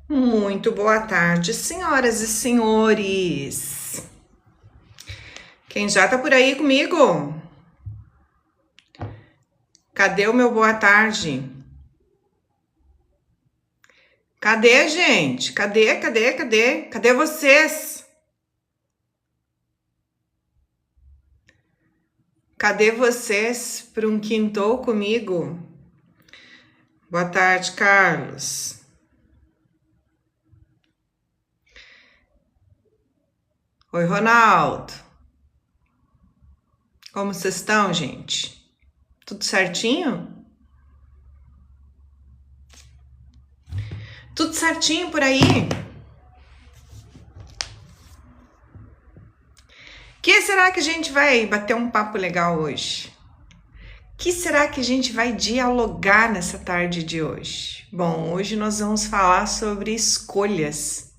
Muito boa tarde, senhoras e senhores. Quem já tá por aí comigo? Cadê o meu boa tarde? Cadê, gente? Cadê? Cadê vocês? Cadê vocês para um quintou comigo? Boa tarde, Carlos. Oi, Ronaldo. Como vocês estão, gente? Tudo certinho? Tudo certinho por aí? Que será que a gente vai bater um papo legal hoje? Que será que a gente vai dialogar nessa tarde de hoje? Bom, hoje nós vamos falar sobre escolhas,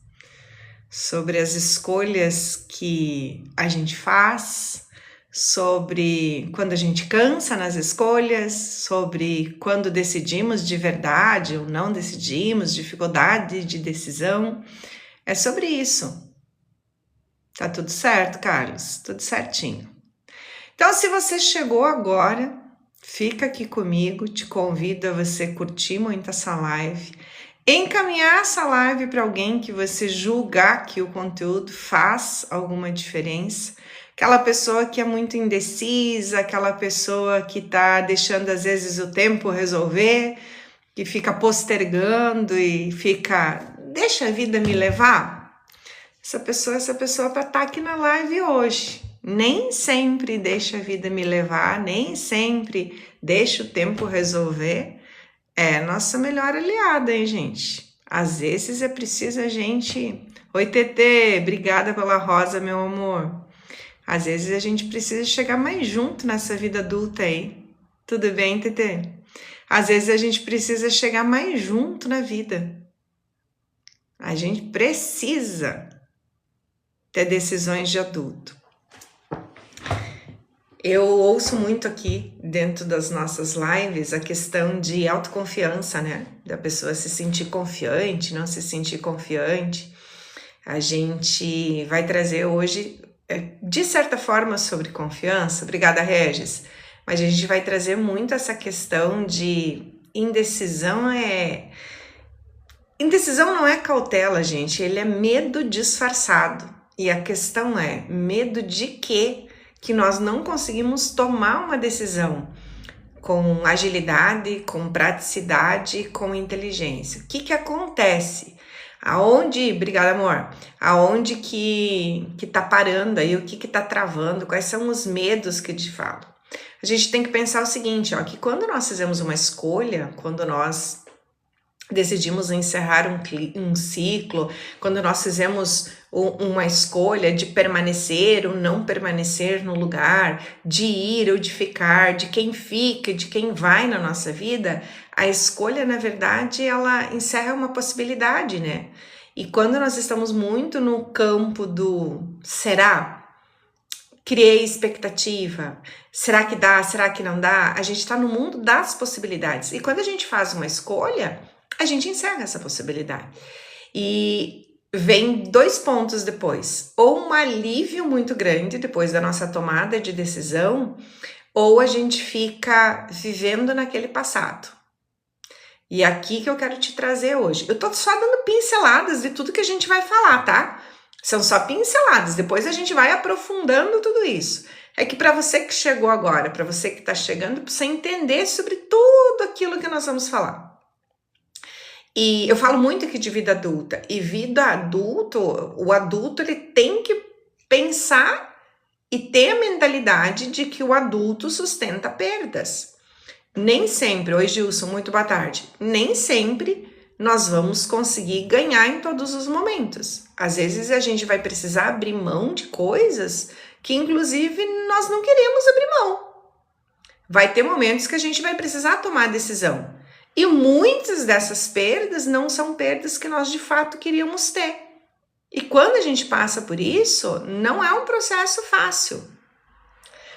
sobre as escolhas que a gente faz, sobre quando a gente cansa nas escolhas, sobre quando decidimos de verdade ou não decidimos, dificuldade de decisão. É sobre isso. Tá tudo certo, Carlos? Tudo certinho. Então, se você chegou agora, fica aqui comigo, te convido a você curtir muito essa live, encaminhar essa live para alguém que você julgar que o conteúdo faz alguma diferença, aquela pessoa que é muito indecisa, aquela pessoa que está deixando às vezes o tempo resolver, que fica postergando e fica, deixa a vida me levar. Essa pessoa para estar aqui na live hoje. Nem sempre deixa a vida me levar, nem sempre deixa o tempo resolver. É nossa melhor aliada, hein, gente? Às vezes é preciso a gente... Oi, Tetê, obrigada pela rosa, meu amor. Às vezes a gente precisa chegar mais junto nessa vida adulta aí. Tudo bem, Tetê? Às vezes a gente precisa chegar mais junto na vida. A gente precisa ter decisões de adulto. Eu ouço muito aqui dentro das nossas lives a questão de autoconfiança, né? Da pessoa se sentir confiante, não se sentir confiante. A gente vai trazer hoje, de certa forma, sobre confiança. Obrigada, Regis. Mas a gente vai trazer muito essa questão de indecisão. Indecisão não é cautela, gente. Ele é medo disfarçado. E a questão é, medo de quê? Que nós não conseguimos tomar uma decisão com agilidade, com praticidade, com inteligência. O que acontece? Obrigada, amor, aonde que tá parando aí, o que tá travando, quais são os medos que te falo? A gente tem que pensar o seguinte, ó, que quando nós fizemos uma escolha, quando nós decidimos encerrar um ciclo, quando nós fizemos uma escolha de permanecer ou não permanecer no lugar, de ir ou de ficar, de quem fica, de quem vai na nossa vida, a escolha, na verdade, ela encerra uma possibilidade, né? E quando nós estamos muito no campo do será, criei expectativa, será que dá, será que não dá? A gente está no mundo das possibilidades. E quando a gente faz uma escolha, a gente encerra essa possibilidade. E vem dois pontos depois. Ou um alívio muito grande depois da nossa tomada de decisão, ou a gente fica vivendo naquele passado. E aqui que eu quero te trazer hoje. Eu tô só dando pinceladas de tudo que a gente vai falar, tá? São só pinceladas. Depois a gente vai aprofundando tudo isso. É que para você que chegou agora, para você que tá chegando, para você entender sobre tudo aquilo que nós vamos falar. E eu falo muito aqui de vida adulta, e vida adulta, o adulto ele tem que pensar e ter a mentalidade de que o adulto sustenta perdas. Nem sempre, oi Gilson, muito boa tarde, nem sempre nós vamos conseguir ganhar em todos os momentos. Às vezes a gente vai precisar abrir mão de coisas que inclusive nós não queremos abrir mão. Vai ter momentos que a gente vai precisar tomar decisão. E muitas dessas perdas não são perdas que nós de fato queríamos ter. E quando a gente passa por isso, não é um processo fácil.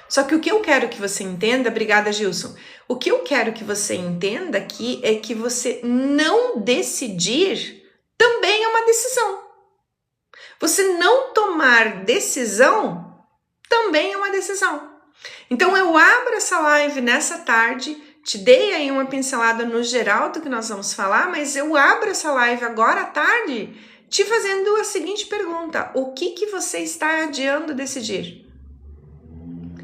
Só que o que eu quero que você entenda, obrigada Gilson, o que eu quero que você entenda aqui é que você não decidir também é uma decisão. Você não tomar decisão também é uma decisão. Então eu abro essa live nessa tarde, te dei aí uma pincelada no geral do que nós vamos falar, mas eu abro essa live agora à tarde te fazendo a seguinte pergunta: o que você está adiando decidir?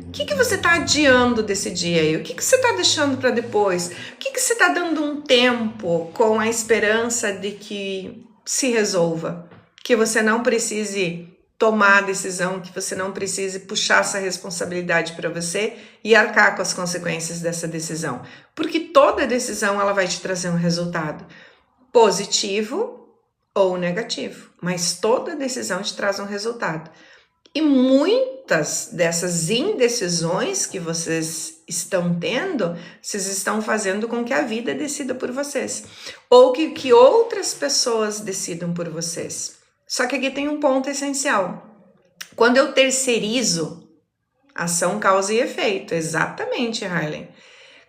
O que você está adiando decidir aí? O que você está deixando para depois? O que você está dando um tempo com a esperança de que se resolva? Que você não precise tomar a decisão, que você não precise puxar essa responsabilidade para você e arcar com as consequências dessa decisão. Porque toda decisão ela vai te trazer um resultado positivo ou negativo, mas toda decisão te traz um resultado. E muitas dessas indecisões que vocês estão tendo, vocês estão fazendo com que a vida decida por vocês, ou que outras pessoas decidam por vocês. Só que aqui tem um ponto essencial. Quando eu terceirizo, ação, causa e efeito. Exatamente, Harley.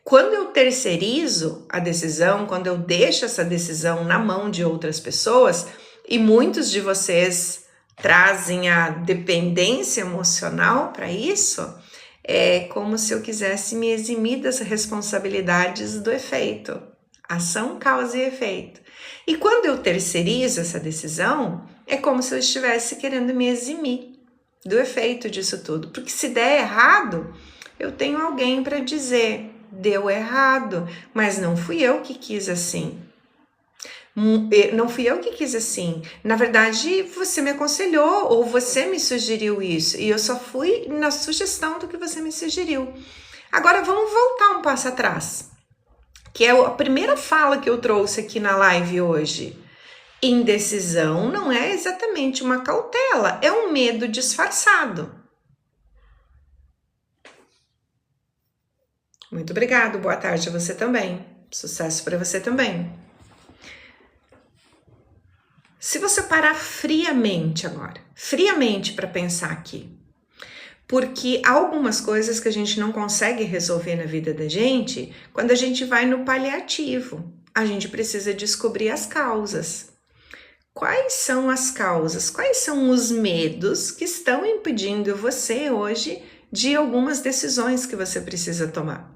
Quando eu terceirizo a decisão, quando eu deixo essa decisão na mão de outras pessoas, e muitos de vocês trazem a dependência emocional para isso, é como se eu quisesse me eximir das responsabilidades do efeito. Ação, causa e efeito. E quando eu terceirizo essa decisão, é como se eu estivesse querendo me eximir do efeito disso tudo. Porque se der errado, eu tenho alguém para dizer, deu errado, mas não fui eu que quis assim. Não fui eu que quis assim. Na verdade, você me aconselhou ou você me sugeriu isso. E eu só fui na sugestão do que você me sugeriu. Agora vamos voltar um passo atrás, que é a primeira fala que eu trouxe aqui na live hoje. Indecisão não é exatamente uma cautela, é um medo disfarçado. Muito obrigado, boa tarde a você também. Sucesso para você também. Se você parar friamente agora, friamente para pensar aqui, porque há algumas coisas que a gente não consegue resolver na vida da gente quando a gente vai no paliativo. A gente precisa descobrir as causas. Quais são as causas? Quais são os medos que estão impedindo você hoje de algumas decisões que você precisa tomar?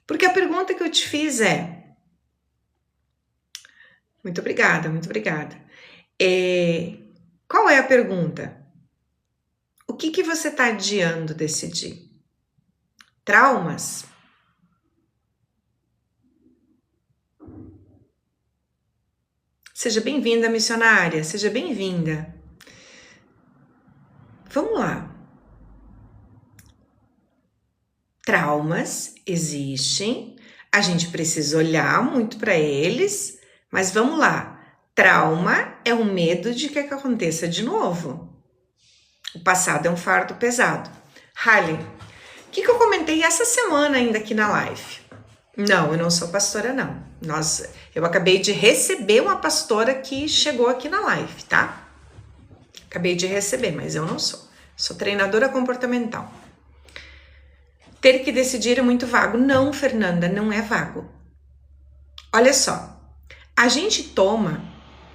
Porque a pergunta que eu te fiz é... Muito obrigada, muito obrigada. Qual é a pergunta? O que você está adiando decidir? Traumas? Seja bem-vinda, missionária, seja bem-vinda. Vamos lá. Traumas existem, a gente precisa olhar muito para eles, mas vamos lá. Trauma é um medo de que aconteça de novo. O passado é um fardo pesado. Harley, o que eu comentei essa semana ainda aqui na live? Não, eu não sou pastora, não. Eu acabei de receber uma pastora que chegou aqui na live, tá? Acabei de receber, mas eu não sou. Sou treinadora comportamental. Ter que decidir é muito vago. Não, Fernanda, não é vago. Olha só, a gente toma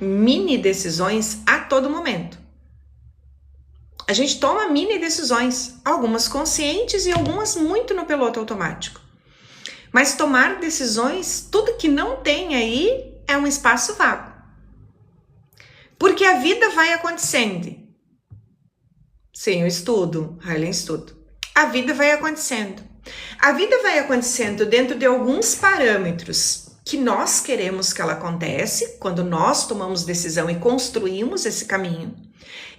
mini decisões a todo momento. A gente toma mini decisões, algumas conscientes e algumas muito no piloto automático. Mas tomar decisões, tudo que não tem aí é um espaço vago. Porque a vida vai acontecendo. Sim, eu estudo, Harley, estudo. A vida vai acontecendo. A vida vai acontecendo dentro de alguns parâmetros que nós queremos que ela aconteça, quando nós tomamos decisão e construímos esse caminho.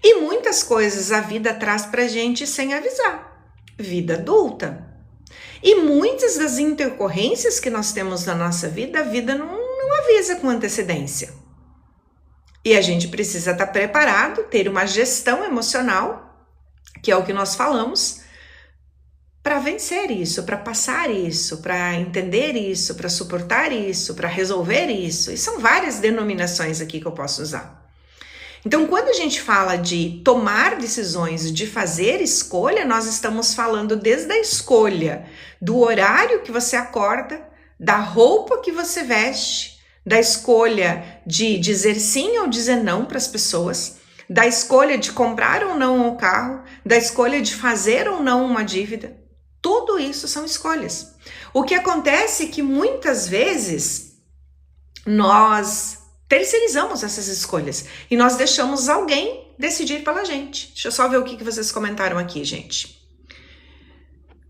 E muitas coisas a vida traz pra gente sem avisar. Vida adulta. E muitas das intercorrências que nós temos na nossa vida, a vida não avisa com antecedência. E a gente precisa estar preparado, ter uma gestão emocional, que é o que nós falamos, para vencer isso, para passar isso, para entender isso, para suportar isso, para resolver isso. E são várias denominações aqui que eu posso usar. Então, quando a gente fala de tomar decisões, de fazer escolha, nós estamos falando desde a escolha do horário que você acorda, da roupa que você veste, da escolha de dizer sim ou dizer não para as pessoas, da escolha de comprar ou não um carro, da escolha de fazer ou não uma dívida. Tudo isso são escolhas. O que acontece é que muitas vezes nós terceirizamos essas escolhas e nós deixamos alguém decidir pela gente. Deixa eu só ver o que vocês comentaram aqui, gente.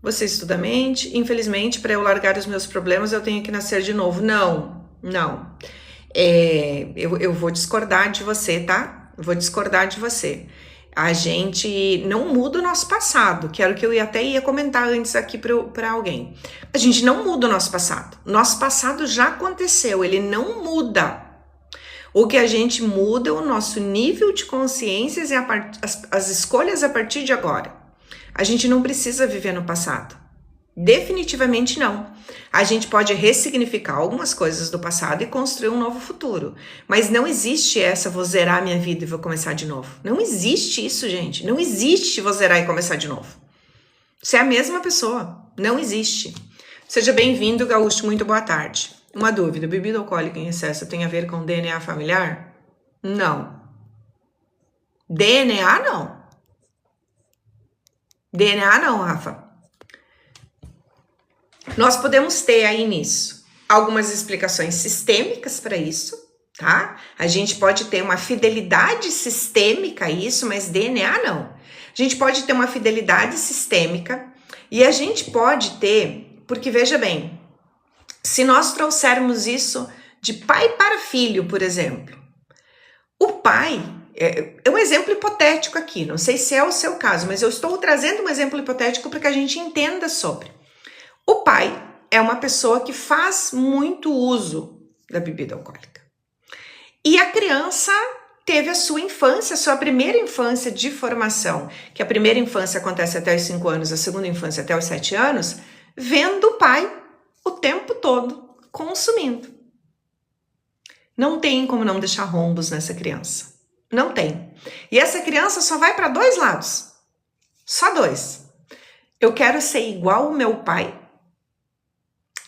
Você estuda mente, infelizmente, para eu largar os meus problemas, eu tenho que nascer de novo. Não. Eu vou discordar de você, tá? Vou discordar de você. A gente não muda o nosso passado, que era o que eu até ia comentar antes aqui para alguém. A gente não muda o nosso passado. Nosso passado já aconteceu, ele não muda. O que a gente muda é o nosso nível de consciências e as escolhas a partir de agora. A gente não precisa viver no passado. Definitivamente não. A gente pode ressignificar algumas coisas do passado e construir um novo futuro. Mas não existe essa, vou zerar minha vida e vou começar de novo. Não existe isso, gente. Não existe vou zerar e começar de novo. Você é a mesma pessoa. Não existe. Seja bem-vindo, Gaúcho. Muito boa tarde. Uma dúvida. Bebida alcoólica em excesso tem a ver com DNA familiar? Não. DNA não. DNA não, Rafa. Nós podemos ter aí nisso algumas explicações sistêmicas para isso, tá? A gente pode ter uma fidelidade sistêmica a isso, mas DNA não. A gente pode ter uma fidelidade sistêmica e a gente pode ter, porque veja bem, se nós trouxermos isso de pai para filho, por exemplo, o pai, é um exemplo hipotético aqui, não sei se é o seu caso, mas eu estou trazendo um exemplo hipotético para que a gente entenda sobre. O pai é uma pessoa que faz muito uso da bebida alcoólica. E a criança teve a sua infância, a sua primeira infância de formação, que a primeira infância acontece até os 5 anos, a segunda infância até os 7 anos, vendo o pai o tempo todo consumindo. Não tem como não deixar rombos nessa criança. Não tem. E essa criança só vai para 2 lados. Só 2. Eu quero ser igual ao meu pai.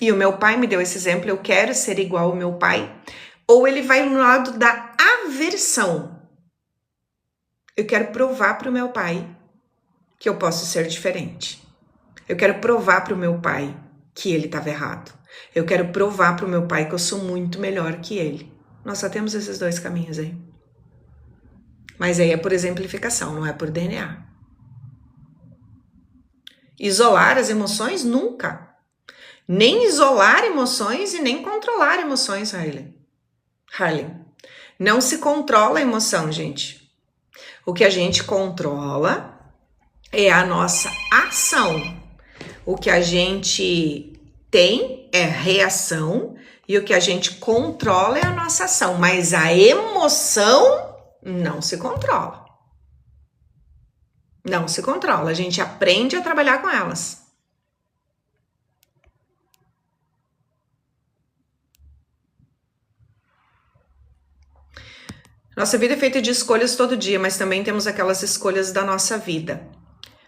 E o meu pai me deu esse exemplo, eu quero ser igual ao meu pai. Ou ele vai no lado da aversão. Eu quero provar para o meu pai que eu posso ser diferente. Eu quero provar para o meu pai que ele estava errado. Eu quero provar para o meu pai que eu sou muito melhor que ele. Nós só temos esses 2 caminhos aí. Mas aí é por exemplificação, não é por DNA. Isolar as emoções? Nunca. Nem isolar emoções e nem controlar emoções, Harley. Não se controla a emoção, gente. O que a gente controla é a nossa ação. O que a gente tem é reação e o que a gente controla é a nossa ação. Mas a emoção não se controla. Não se controla. A gente aprende a trabalhar com elas. Nossa vida é feita de escolhas todo dia, mas também temos aquelas escolhas da nossa vida.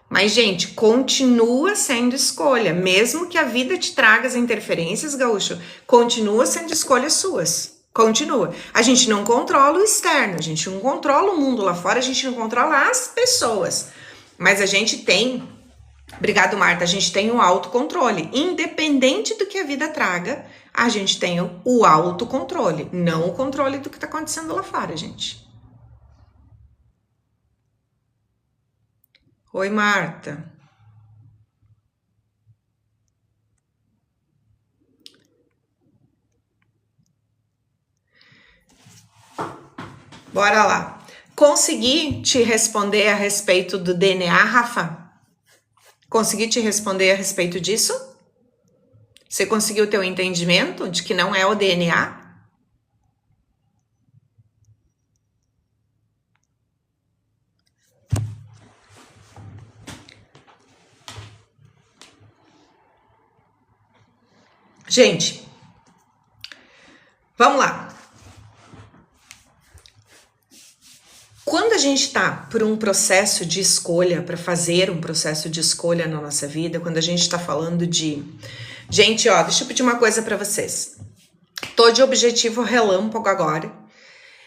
Mas, gente, continua sendo escolha. Mesmo que a vida te traga as interferências, Gaúcho, continua sendo escolhas suas. Continua. A gente não controla o externo, a gente não controla o mundo lá fora, a gente não controla as pessoas. Mas a gente tem, obrigado, Marta, a gente tem o autocontrole. Independente do que a vida traga, a gente tem o autocontrole, não o controle do que está acontecendo lá fora, gente. Oi, Marta. Bora lá. Consegui te responder a respeito do DNA, Rafa? Consegui te responder a respeito disso? Você conseguiu ter o entendimento de que não é o DNA? Gente, vamos lá. Quando a gente está por um processo de escolha, para fazer um processo de escolha na nossa vida, quando a gente está falando de... Gente, ó, deixa eu pedir uma coisa para vocês. tô de objetivo relâmpago agora,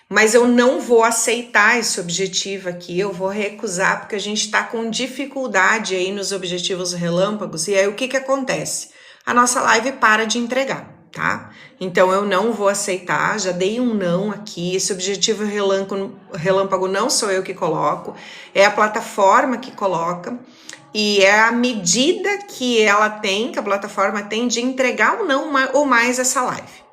mas eu não vou aceitar esse objetivo aqui, eu vou recusar, porque a gente tá com dificuldade aí nos objetivos relâmpagos, e aí o que que acontece? A nossa live para de entregar, tá? Então eu não vou aceitar, já dei um não aqui, esse objetivo relâmpago não sou eu que coloco, é a plataforma que coloca, e é a medida que ela tem, que a plataforma tem de entregar ou não ou mais essa live.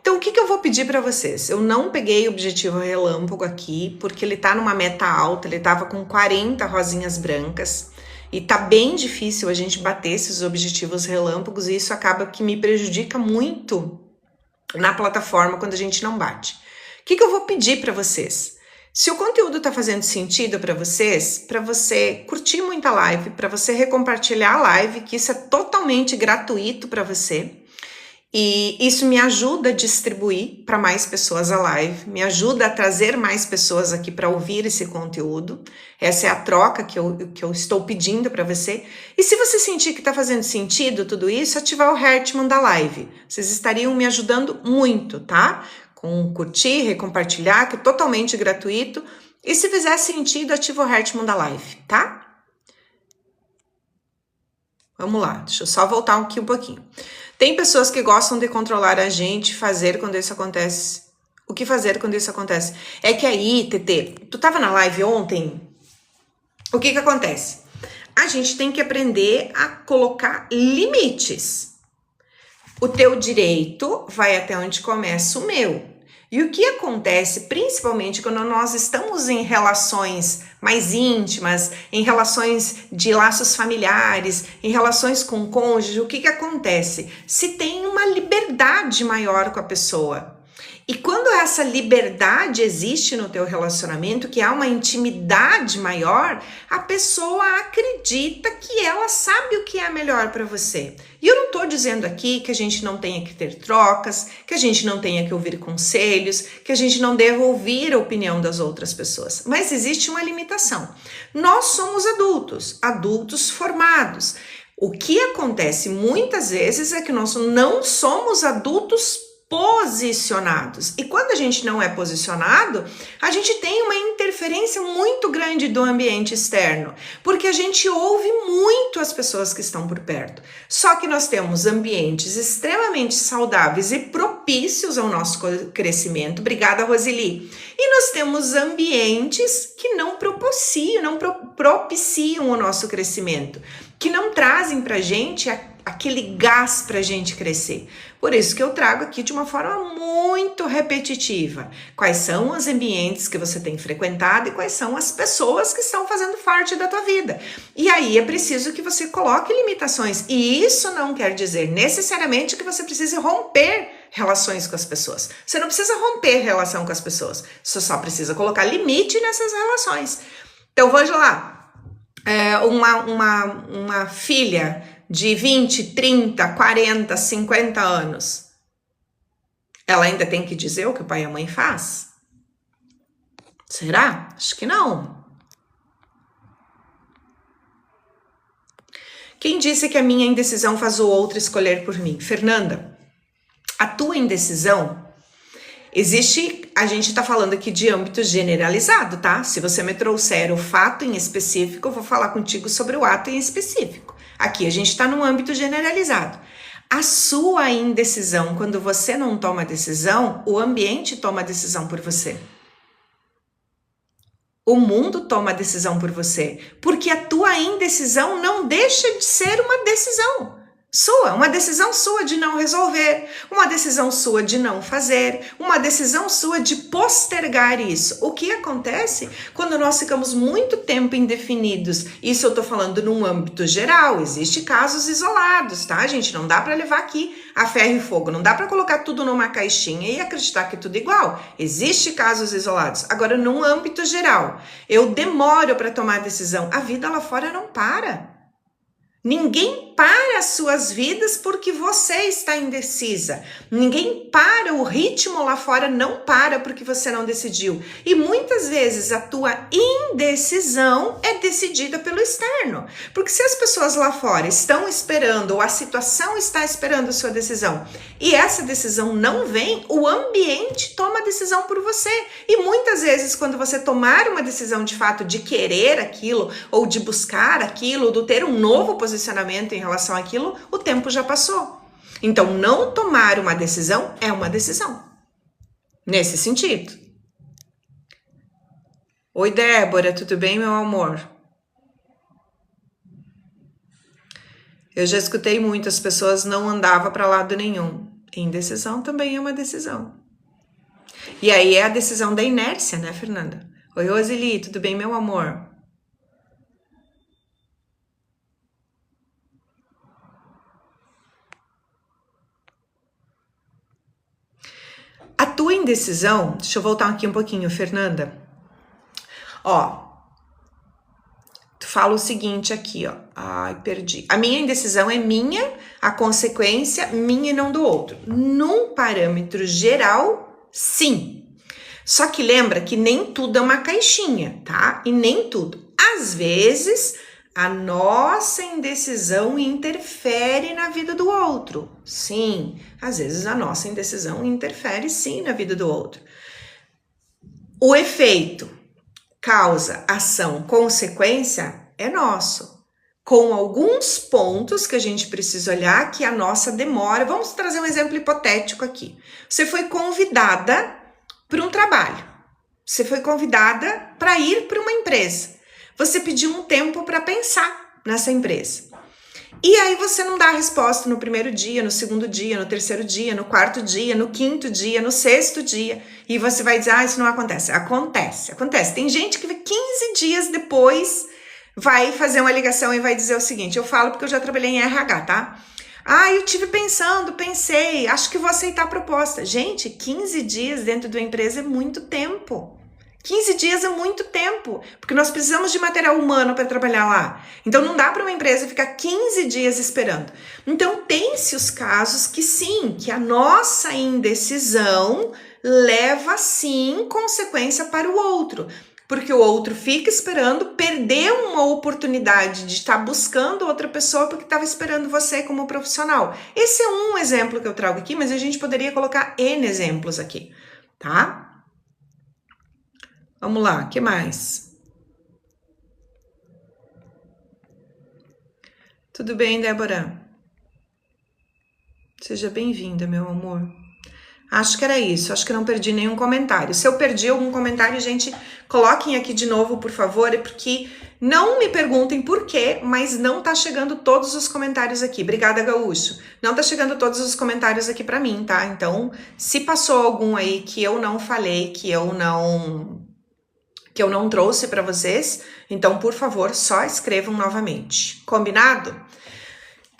Então, o que eu vou pedir para vocês? Eu não peguei o objetivo relâmpago aqui, porque ele tá numa meta alta, ele tava com 40 rosinhas brancas, e tá bem difícil a gente bater esses objetivos relâmpagos, e isso acaba que me prejudica muito na plataforma quando a gente não bate. O que eu vou pedir para vocês? Se o conteúdo tá fazendo sentido para você curtir muito a live, para você recompartilhar a live, que isso é totalmente gratuito para você, e isso me ajuda a distribuir para mais pessoas a live, me ajuda a trazer mais pessoas aqui para ouvir esse conteúdo. Essa é a troca que eu estou pedindo para você. E se você sentir que está fazendo sentido tudo isso, ativar o Heartman da live. Vocês estariam me ajudando muito, tá? Com curtir, recompartilhar, que é totalmente gratuito. E se fizer sentido, ativa o Heartman da live, tá? Vamos lá, deixa eu só voltar aqui um pouquinho. Tem pessoas que gostam de controlar a gente, fazer quando isso acontece. O que fazer quando isso acontece? É que aí, TT, tu tava na live ontem? O que acontece? A gente tem que aprender a colocar limites. O teu direito vai até onde começa o meu. E o que acontece, principalmente quando nós estamos em relações mais íntimas, em relações de laços familiares, em relações com o cônjuge, o que acontece? Se tem uma liberdade maior com a pessoa. E quando essa liberdade existe no teu relacionamento, que há uma intimidade maior, a pessoa acredita que ela sabe o que é melhor para você. E eu não tô dizendo aqui que a gente não tenha que ter trocas, que a gente não tenha que ouvir conselhos, que a gente não deva ouvir a opinião das outras pessoas. Mas existe uma limitação. Nós somos adultos, adultos formados. O que acontece muitas vezes é que nós não somos adultos posicionados. E quando a gente não é posicionado, a gente tem uma interferência muito grande do ambiente externo, porque a gente ouve muito as pessoas que estão por perto. Só que nós temos ambientes extremamente saudáveis e propícios ao nosso crescimento. Obrigada, Roseli. E nós temos ambientes que não propiciam o nosso crescimento, que não trazem pra gente aquele gás pra gente crescer. Por isso que eu trago aqui de uma forma muito repetitiva. Quais são os ambientes que você tem frequentado e quais são as pessoas que estão fazendo parte da tua vida. E aí é preciso que você coloque limitações. E isso não quer dizer necessariamente que você precise romper relações com as pessoas. Você não precisa romper relação com as pessoas. Você só precisa colocar limite nessas relações. Então, vamos lá. Uma filha de 20, 30, 40, 50 anos, ela ainda tem que dizer o que o pai e a mãe faz? Será? Acho que não. Quem disse que a minha indecisão faz o outro escolher por mim? Fernanda, a tua indecisão existe, a gente tá falando aqui de âmbito generalizado, tá? Se você me trouxer o fato em específico, eu vou falar contigo sobre o ato em específico. Aqui a gente está no âmbito generalizado. A sua indecisão, quando você não toma decisão, o ambiente toma decisão por você. O mundo toma decisão por você. Porque a tua indecisão não deixa de ser uma decisão sua, uma decisão sua de não resolver, uma decisão sua de não fazer, uma decisão sua de postergar isso. O que acontece quando nós ficamos muito tempo indefinidos? Isso eu tô falando num âmbito geral, existe casos isolados, tá, gente? Não dá para levar aqui a ferro e fogo, não dá para colocar tudo numa caixinha e acreditar que é tudo igual. Existe casos isolados. Agora, num âmbito geral, eu demoro para tomar decisão. A vida lá fora não para. Ninguém para as suas vidas porque você está indecisa. Ninguém para, o ritmo lá fora não para porque você não decidiu. E muitas vezes a tua indecisão é decidida pelo externo. Porque se as pessoas lá fora estão esperando, ou a situação está esperando a sua decisão, e essa decisão não vem, o ambiente toma a decisão por você. E muitas vezes, quando você tomar uma decisão de fato de querer aquilo, ou de buscar aquilo, ou de ter um novo posicionamento em relação àquilo, o tempo já passou. Então, não tomar uma decisão é uma decisão. Nesse sentido. Oi, Débora, tudo bem, meu amor? Eu já escutei muitas pessoas não andava para lado nenhum. Indecisão também é uma decisão. E aí é a decisão da inércia, né, Fernanda? Oi, Roseli, tudo bem, meu amor? A tua indecisão, deixa eu voltar aqui um pouquinho, Fernanda. Ó, tu fala o seguinte aqui, ó. Ai, perdi. A minha indecisão é minha, a consequência minha e não do outro. Num parâmetro geral, sim. Só que lembra que nem tudo é uma caixinha, tá? E nem tudo. Às vezes, a nossa indecisão interfere na vida do outro. Sim, às vezes a nossa indecisão interfere sim na vida do outro. O efeito, causa, ação, consequência é nosso. Com alguns pontos que a gente precisa olhar que a nossa demora. Vamos trazer um exemplo hipotético aqui. Você foi convidada para um trabalho. Você foi convidada para ir para uma empresa. Você pediu um tempo para pensar nessa empresa. E aí você não dá a resposta no primeiro dia, no segundo dia, no terceiro dia, no quarto dia, no quinto dia, no sexto dia. E você vai dizer, isso não acontece. Acontece. Tem gente que 15 dias depois vai fazer uma ligação e vai dizer o seguinte, eu falo porque eu já trabalhei em RH, tá? Eu tive pensei, acho que vou aceitar a proposta. Gente, 15 dias dentro de uma empresa é muito tempo. 15 dias é muito tempo, porque nós precisamos de material humano para trabalhar lá. Então não dá para uma empresa ficar 15 dias esperando. Então tem-se os casos que sim, que a nossa indecisão leva sim consequência para o outro. Porque o outro fica esperando, perdeu uma oportunidade de estar buscando outra pessoa porque estava esperando você como profissional. Esse é um exemplo que eu trago aqui, mas a gente poderia colocar N exemplos aqui, tá? Vamos lá, o que mais? Tudo bem, Débora? Seja bem-vinda, meu amor. Acho que era isso, acho que não perdi nenhum comentário. Se eu perdi algum comentário, gente, coloquem aqui de novo, por favor, porque não me perguntem por quê, mas não tá chegando todos os comentários aqui. Obrigada, Gaúcho. Não tá chegando todos os comentários aqui pra mim, tá? Então, se passou algum aí que eu não falei, que eu não trouxe pra vocês, então, por favor, só escrevam novamente. Combinado?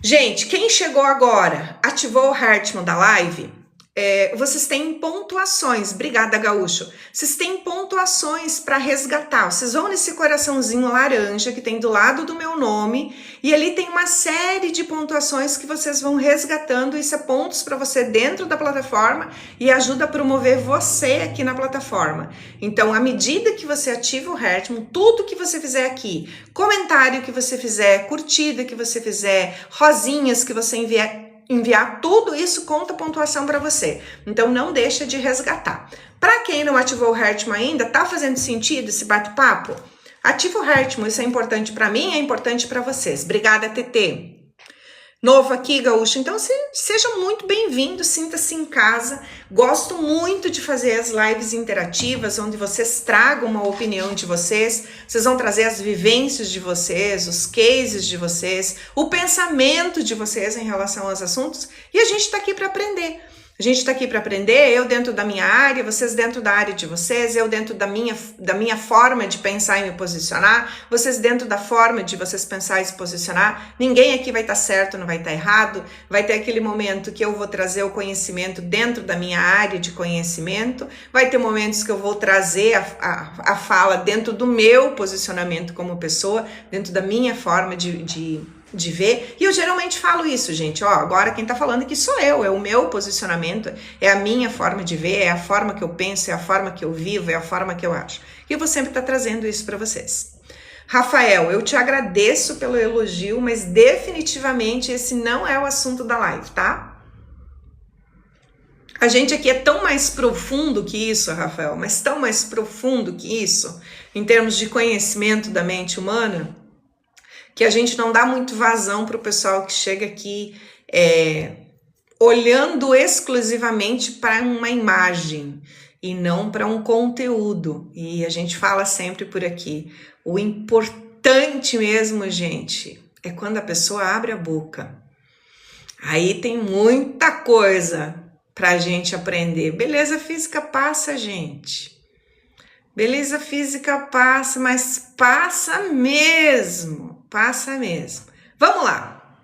Gente, quem chegou agora, ativou o Heartman da live? Vocês têm pontuações, obrigada, Gaúcho, vocês têm pontuações para resgatar, vocês vão nesse coraçãozinho laranja que tem do lado do meu nome, e ali tem uma série de pontuações que vocês vão resgatando, isso é pontos para você dentro da plataforma, e ajuda a promover você aqui na plataforma. Então, à medida que você ativa o Heartman, tudo que você fizer aqui, comentário que você fizer, curtida que você fizer, rosinhas que você enviar, tudo isso conta pontuação para você. Então não deixa de resgatar. Para quem não ativou o Heartman ainda, tá fazendo sentido esse bate-papo? Ativa o Heartman, isso é importante para mim, é importante para vocês. Obrigada, TT. Novo aqui, Gaúcho, então sejam muito bem-vindos, sinta-se em casa. Gosto muito de fazer as lives interativas, onde vocês tragam uma opinião de vocês, vocês vão trazer as vivências de vocês, os cases de vocês, o pensamento de vocês em relação aos assuntos, e a gente está aqui para aprender. A gente está aqui para aprender, eu dentro da minha área, vocês dentro da área de vocês, eu dentro da minha forma de pensar e me posicionar, vocês dentro da forma de vocês pensar e se posicionar. Ninguém aqui vai estar certo, não vai estar errado. Vai ter aquele momento que eu vou trazer o conhecimento dentro da minha área de conhecimento. Vai ter momentos que eu vou trazer a fala dentro do meu posicionamento como pessoa, dentro da minha forma de de ver, e eu geralmente falo isso, gente, ó, agora quem tá falando aqui sou eu, é o meu posicionamento, é a minha forma de ver, é a forma que eu penso, é a forma que eu vivo, é a forma que eu acho. E eu vou sempre estar trazendo isso para vocês. Rafael, eu te agradeço pelo elogio, mas definitivamente esse não é o assunto da live, tá? A gente aqui é tão mais profundo que isso, Rafael, mas tão mais profundo que isso, em termos de conhecimento da mente humana, que a gente não dá muito vazão para o pessoal que chega aqui olhando exclusivamente para uma imagem e não para um conteúdo. E a gente fala sempre por aqui, o importante mesmo, gente, é quando a pessoa abre a boca. Aí tem muita coisa para a gente aprender. Beleza física passa, gente. Beleza física passa, mas passa mesmo. Passa mesmo. Vamos lá.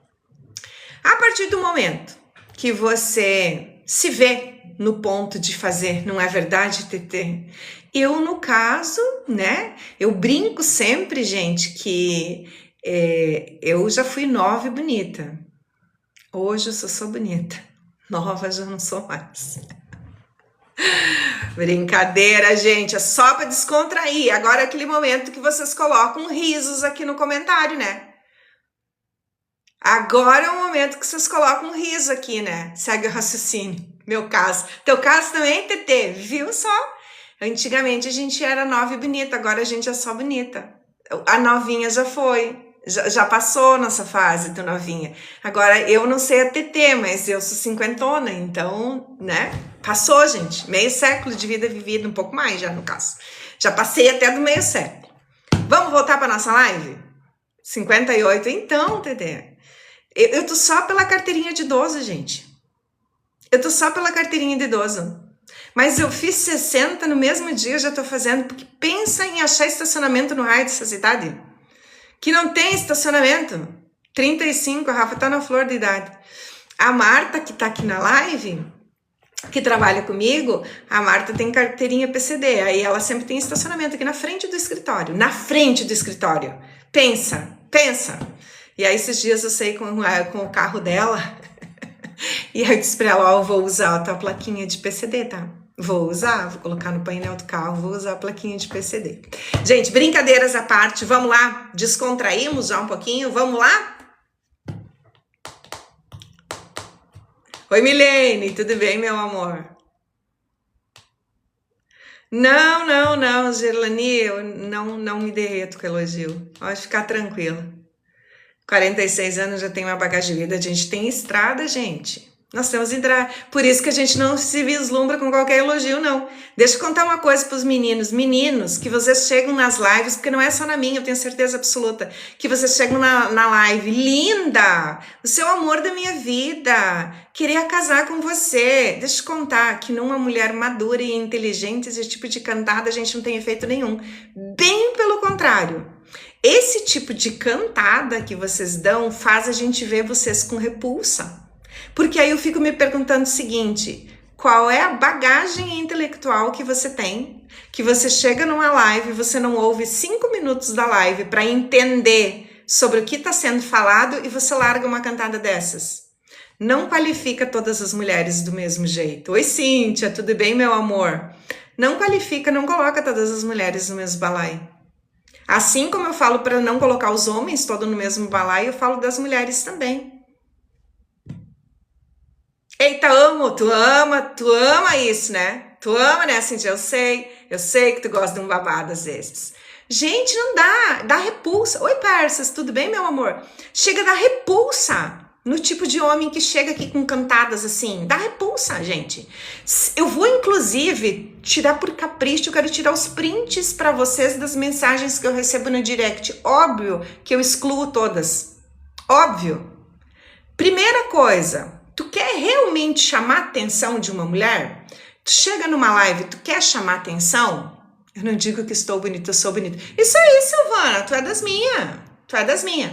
A partir do momento que você se vê no ponto de fazer, não é verdade, Tetê? Eu, no caso, né? Eu brinco sempre, gente, que eu já fui nova e bonita. Hoje eu sou bonita. Nova já não sou mais. Brincadeira, gente, é só para descontrair. Agora é aquele momento que vocês colocam risos aqui no comentário, né? Agora é o momento que vocês colocam um riso aqui, né? Segue o raciocínio. Meu caso. Teu caso também, Tetê, viu só? Antigamente a gente era nova e bonita, agora a gente é só bonita. A novinha já foi. Já passou nossa fase, tu novinha. Agora, eu não sei a TT, mas eu sou cinquentona, então, né? Passou, gente. Meio século de vida vivida, um pouco mais já, no caso. Já passei até do meio século. Vamos voltar para nossa live? 58. Então, TT, eu tô só pela carteirinha de idoso, gente. Eu tô só pela carteirinha de idoso. Mas eu fiz 60 no mesmo dia, eu já tô fazendo, porque pensa em achar estacionamento no raio dessa cidade. Que não tem estacionamento. 35, a Rafa tá na flor de idade. A Marta, que tá aqui na live, que trabalha comigo, a Marta tem carteirinha PCD, aí ela sempre tem estacionamento aqui na frente do escritório. Na frente do escritório. Pensa. E aí esses dias eu saí com o carro dela e eu disse pra ela, ó, eu vou usar a tua plaquinha de PCD, tá? Vou colocar no painel do carro, vou usar a plaquinha de PCD. Gente, brincadeiras à parte, vamos lá? Descontraímos já um pouquinho, vamos lá? Oi, Milene, tudo bem, meu amor? Não, Gerlani, eu não me derreto com elogio. Pode ficar tranquila. 46 anos, já tenho uma bagagem de vida, a gente tem estrada, gente. Nós temos que entrar. Por isso que a gente não se vislumbra com qualquer elogio, não. Deixa eu contar uma coisa para os meninos. Meninos, que vocês chegam nas lives, porque não é só na minha, eu tenho certeza absoluta, que vocês chegam na live. Linda! O seu amor da minha vida. Queria casar com você. Deixa eu contar que numa mulher madura e inteligente, esse tipo de cantada a gente não tem efeito nenhum. Bem pelo contrário. Esse tipo de cantada que vocês dão faz a gente ver vocês com repulsa. Porque aí eu fico me perguntando o seguinte, qual é a bagagem intelectual que você tem, que você chega numa live, você não ouve 5 minutos da live para entender sobre o que está sendo falado e você larga uma cantada dessas. Não qualifica todas as mulheres do mesmo jeito. Oi, Cíntia, tudo bem, meu amor? Não qualifica, não coloca todas as mulheres no mesmo balaio. Assim como eu falo para não colocar os homens todos no mesmo balaio, eu falo das mulheres também. Eita, tu ama isso, né? Tu ama, né, Cintia? Eu sei que tu gosta de um babado às vezes. Gente, não dá repulsa. Oi, parças, tudo bem, meu amor? Chega a dar repulsa no tipo de homem que chega aqui com cantadas assim. Dá repulsa, gente. Eu vou, inclusive, tirar por capricho, eu quero tirar os prints para vocês das mensagens que eu recebo no direct. Óbvio que eu excluo todas. Óbvio. Primeira coisa... Tu quer realmente chamar a atenção de uma mulher? Tu chega numa live, tu quer chamar a atenção? Eu não digo que estou bonita, eu sou bonita. Isso aí, Silvana, tu é das minhas.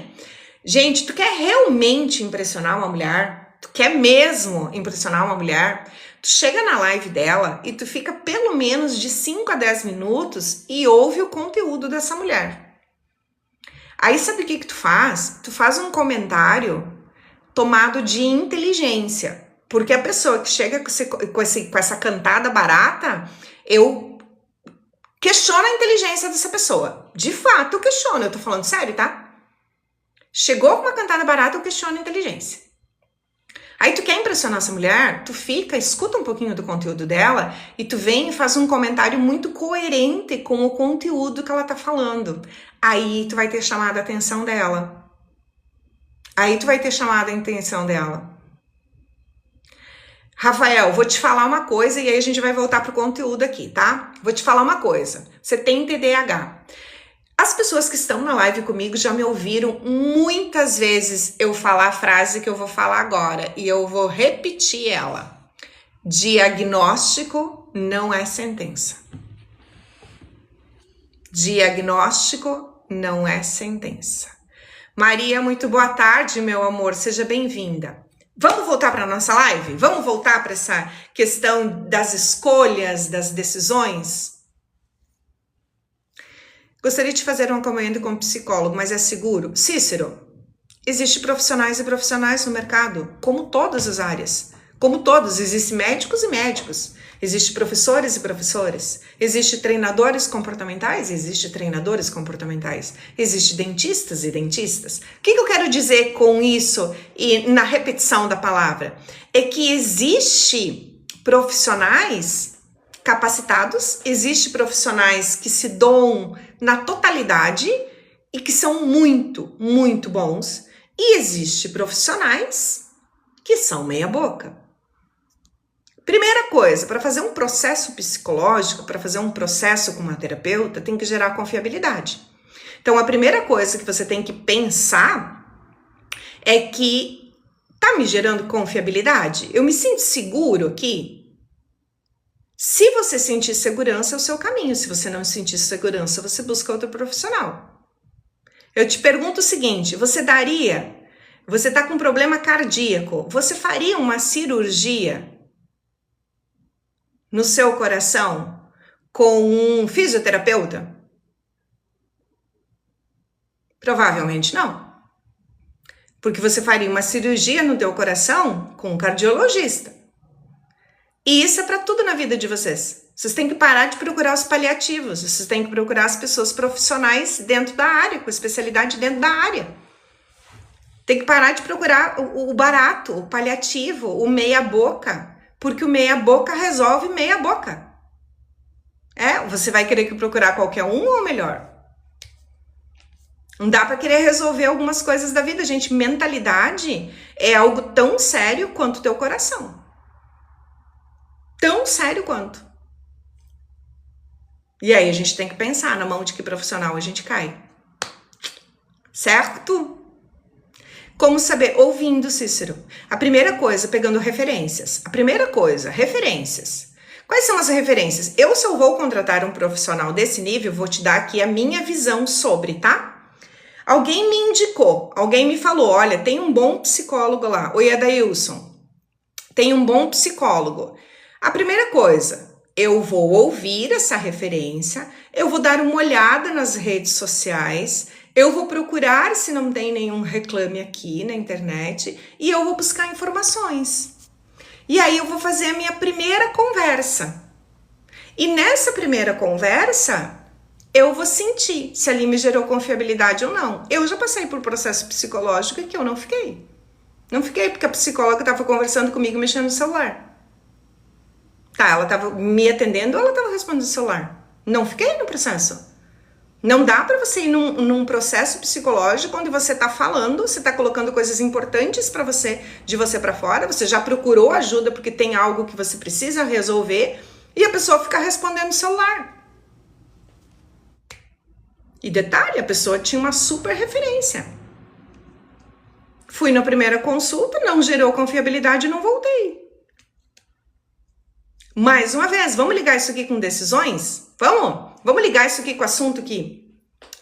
Gente, tu quer realmente impressionar uma mulher? Tu quer mesmo impressionar uma mulher? Tu chega na live dela e tu fica pelo menos de 5 a 10 minutos e ouve o conteúdo dessa mulher. Aí sabe o que tu faz? Tu faz um comentário tomado de inteligência. Porque a pessoa que chega com essa cantada barata, eu questiono a inteligência dessa pessoa. De fato, eu questiono. Eu tô falando sério, tá? Chegou com uma cantada barata, eu questiono a inteligência. Aí tu quer impressionar essa mulher, tu fica, escuta um pouquinho do conteúdo dela e tu vem e faz um comentário muito coerente com o conteúdo que ela tá falando. Aí tu vai ter chamado a atenção dela. Rafael, vou te falar uma coisa e aí a gente vai voltar pro conteúdo aqui, tá? Vou te falar uma coisa. Você tem TDAH. As pessoas que estão na live comigo já me ouviram muitas vezes eu falar a frase que eu vou falar agora e eu vou repetir ela. Diagnóstico não é sentença. Diagnóstico não é sentença. Maria, muito boa tarde, meu amor, seja bem-vinda. Vamos voltar para a nossa live? Vamos voltar para essa questão das escolhas, das decisões? Gostaria de fazer um acompanhamento com um psicólogo, mas é seguro? Cícero, existem profissionais e profissionais no mercado, como todas as áreas. Como todos, existem médicos e médicos. Existem professores e professores. Existem treinadores comportamentais e existem treinadores comportamentais. Existem dentistas e dentistas. O que eu quero dizer com isso e na repetição da palavra? É que existem profissionais capacitados, existem profissionais que se doam na totalidade e que são muito, muito bons. E existem profissionais que são meia boca. Primeira coisa, para fazer um processo psicológico, para fazer um processo com uma terapeuta, tem que gerar confiabilidade. Então, a primeira coisa que você tem que pensar é que tá me gerando confiabilidade? Eu me sinto seguro aqui? Se você sentir segurança, é o seu caminho. Se você não sentir segurança, você busca outro profissional. Eu te pergunto o seguinte, você tá com um problema cardíaco, você faria uma cirurgia no seu coração com um fisioterapeuta? Provavelmente não. Porque você faria uma cirurgia no teu coração com um cardiologista. E isso é para tudo na vida de vocês. Vocês têm que parar de procurar os paliativos. Vocês têm que procurar as pessoas profissionais dentro da área, com especialidade dentro da área. Tem que parar de procurar o barato, o paliativo, o meia boca. Porque o meia boca resolve meia boca. Você vai querer que procurar qualquer um ou melhor? Não dá para querer resolver algumas coisas da vida, gente. Mentalidade é algo tão sério quanto o teu coração. Tão sério quanto. E aí a gente tem que pensar na mão de que profissional a gente cai. Certo? Como saber? Ouvindo, Cícero. A primeira coisa, pegando referências. Referências. Quais são as referências? Se eu vou contratar um profissional desse nível, vou te dar aqui a minha visão sobre, tá? Alguém me indicou, alguém me falou, olha, tem um bom psicólogo lá. Oi, Adailson. Tem um bom psicólogo. A primeira coisa, eu vou ouvir essa referência, eu vou dar uma olhada nas redes sociais, eu vou procurar se não tem nenhum reclame aqui na internet e eu vou buscar informações. E aí eu vou fazer a minha primeira conversa. E nessa primeira conversa, eu vou sentir se ali me gerou confiabilidade ou não. Eu já passei por processo psicológico e que eu não fiquei. Não fiquei porque a psicóloga estava conversando comigo mexendo no celular. Tá, ela estava me atendendo ou ela estava respondendo no celular? Não fiquei no processo. Não dá para você ir num processo psicológico onde você tá falando, você tá colocando coisas importantes para você, de você para fora, você já procurou ajuda porque tem algo que você precisa resolver e a pessoa fica respondendo no celular. E detalhe, a pessoa tinha uma super referência. Fui na primeira consulta, não gerou confiabilidade e não voltei. Mais uma vez, vamos ligar isso aqui com decisões? Vamos ligar isso aqui com o assunto que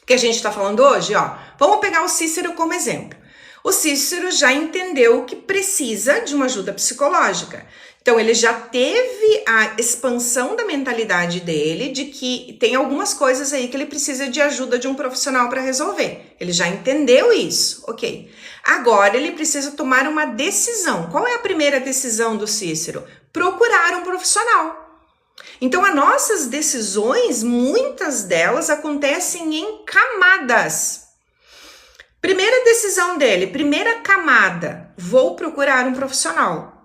a gente está falando hoje, ó. Vamos pegar o Cícero como exemplo. O Cícero já entendeu que precisa de uma ajuda psicológica. Então, ele já teve a expansão da mentalidade dele de que tem algumas coisas aí que ele precisa de ajuda de um profissional para resolver. Ele já entendeu isso, ok. Agora, ele precisa tomar uma decisão. Qual é a primeira decisão do Cícero? Procurar um profissional. Então, as nossas decisões, muitas delas acontecem em camadas. Primeira decisão dele, primeira camada, vou procurar um profissional.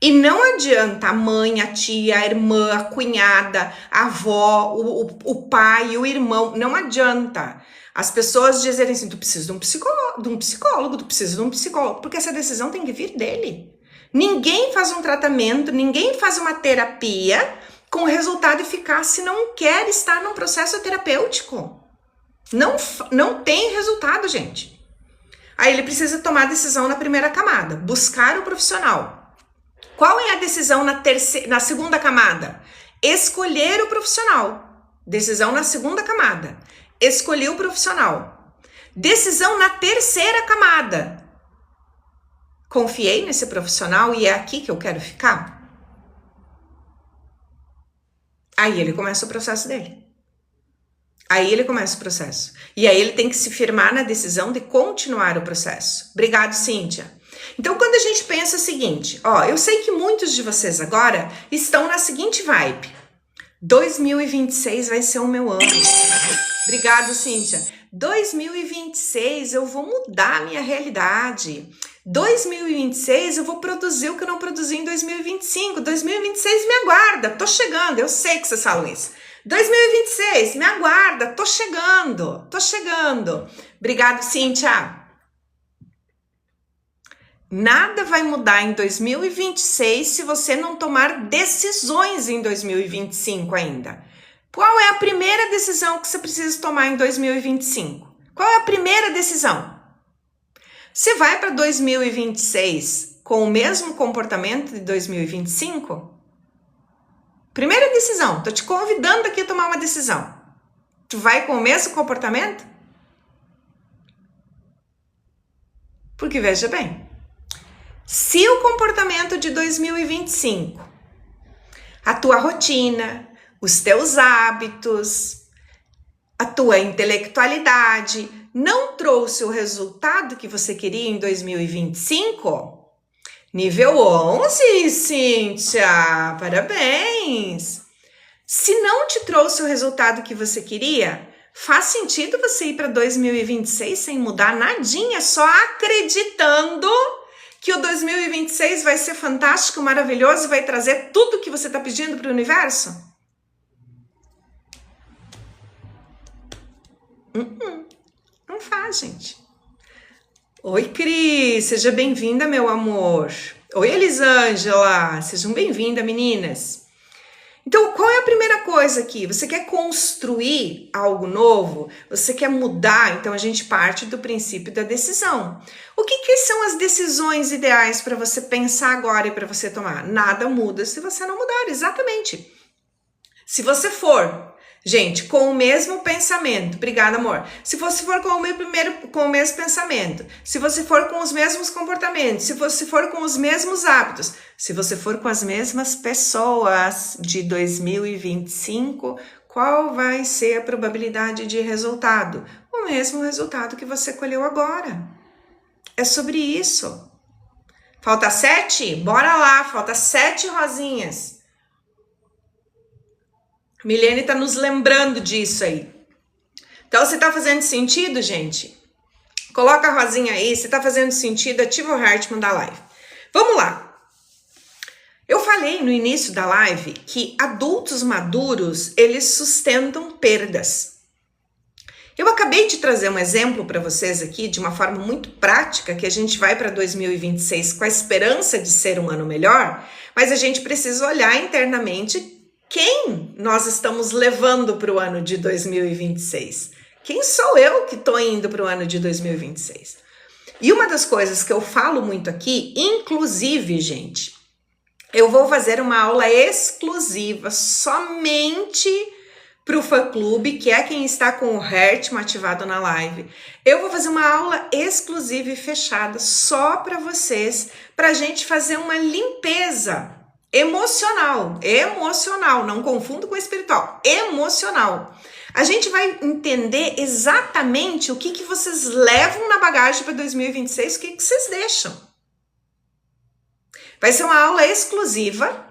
E não adianta a mãe, a tia, a irmã, a cunhada, a avó, o pai, o irmão, não adianta. As pessoas dizerem assim, tu precisa de um psicólogo, tu precisa de um psicólogo, porque essa decisão tem que vir dele. Ninguém faz um tratamento, ninguém faz uma terapia com resultado eficaz se não quer estar num processo terapêutico. Não tem resultado, gente. Aí ele precisa tomar a decisão na primeira camada, buscar o profissional. Qual é a decisão na segunda camada? Escolher o profissional. Decisão na segunda camada. Escolher o profissional. Decisão na terceira camada. Confiei nesse profissional e é aqui que eu quero ficar? Aí ele começa o processo dele. E aí ele tem que se firmar na decisão de continuar o processo. Obrigado, Cíntia. Então, quando a gente pensa o seguinte, eu sei que muitos de vocês agora estão na seguinte vibe. 2026 vai ser o meu ano. Obrigado, Cíntia. 2026 eu vou mudar a minha realidade. 2026 eu vou produzir o que eu não produzi em 2025. 2026 me aguarda, tô chegando. Eu sei que vocês falam isso. 2026, me aguarda, tô chegando. Obrigado, Cíntia. Nada vai mudar em 2026 se você não tomar decisões em 2025 ainda. Qual é a primeira decisão que você precisa tomar em 2025? Qual é a primeira decisão? Você vai para 2026 com o mesmo comportamento de 2025? Primeira decisão, tô te convidando aqui a tomar uma decisão. Tu vai com o mesmo comportamento? Porque veja bem, se o comportamento de 2025, a tua rotina, os teus hábitos, a tua intelectualidade não trouxe o resultado que você queria em 2025, nível 11, Cíntia, parabéns! Se não te trouxe o resultado que você queria, faz sentido você ir para 2026 sem mudar nadinha, só acreditando que o 2026 vai ser fantástico, maravilhoso e vai trazer tudo que você está pedindo para o universo? Não faz, gente. Oi, Cris, seja bem-vinda, meu amor. Oi, Elisângela, sejam bem-vindas, meninas. Então, qual é a primeira coisa aqui? Você quer construir algo novo? Você quer mudar? Então, a gente parte do princípio da decisão. O que são as decisões ideais para você pensar agora e para você tomar? Nada muda se você não mudar, exatamente. Se você for, gente, com o mesmo pensamento, obrigada, amor. Se você for com o mesmo pensamento, se você for com os mesmos comportamentos, se você for com os mesmos hábitos, se você for com as mesmas pessoas de 2025, qual vai ser a probabilidade de resultado? O mesmo resultado que você colheu agora. É sobre isso. Falta 7? Bora lá, falta 7 rosinhas. Milene tá nos lembrando disso aí. Então, se tá fazendo sentido, gente, coloca a rosinha aí. Se tá fazendo sentido, ativa o heart, manda a live. Vamos lá. Eu falei no início da live que adultos maduros, eles sustentam perdas. Eu acabei de trazer um exemplo para vocês aqui, de uma forma muito prática, que a gente vai para 2026 com a esperança de ser um ano melhor, mas a gente precisa olhar internamente quem nós estamos levando para o ano de 2026. Quem sou eu que estou indo para o ano de 2026? E uma das coisas que eu falo muito aqui, inclusive, gente, eu vou fazer uma aula exclusiva somente para o fã-clube, que é quem está com o Heartman ativado na live. Eu vou fazer uma aula exclusiva e fechada só para vocês, para a gente fazer uma limpeza emocional, não confundo com espiritual, emocional. A gente vai entender exatamente o que vocês levam na bagagem para 2026, o que vocês deixam. Vai ser uma aula exclusiva,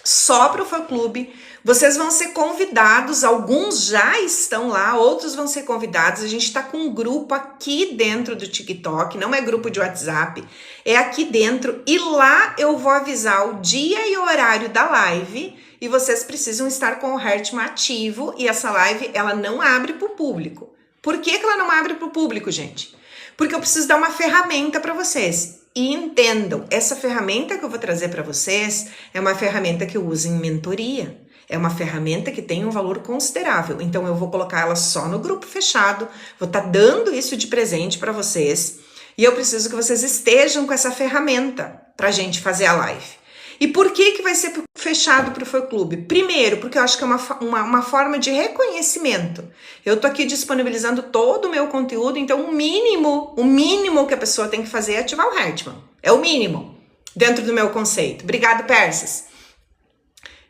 só para o fã-clube. Vocês vão ser convidados, alguns já estão lá, outros vão ser convidados. A gente está com um grupo aqui dentro do TikTok, não é grupo de WhatsApp, é aqui dentro. E lá eu vou avisar o dia e o horário da live e vocês precisam estar com o Heartman ativo. E essa live, ela não abre para o público. Por que ela não abre para o público, gente? Porque eu preciso dar uma ferramenta para vocês. E entendam, essa ferramenta que eu vou trazer para vocês é uma ferramenta que eu uso em mentoria. É uma ferramenta que tem um valor considerável. Então, eu vou colocar ela só no grupo fechado. Vou estar dando isso de presente para vocês. E eu preciso que vocês estejam com essa ferramenta para a gente fazer a live. E por que vai ser fechado para o fã-clube? Primeiro, porque eu acho que é uma forma de reconhecimento. Eu tô aqui disponibilizando todo o meu conteúdo, então o mínimo que a pessoa tem que fazer é ativar o Heartman. É o mínimo, dentro do meu conceito. Obrigado, Persas.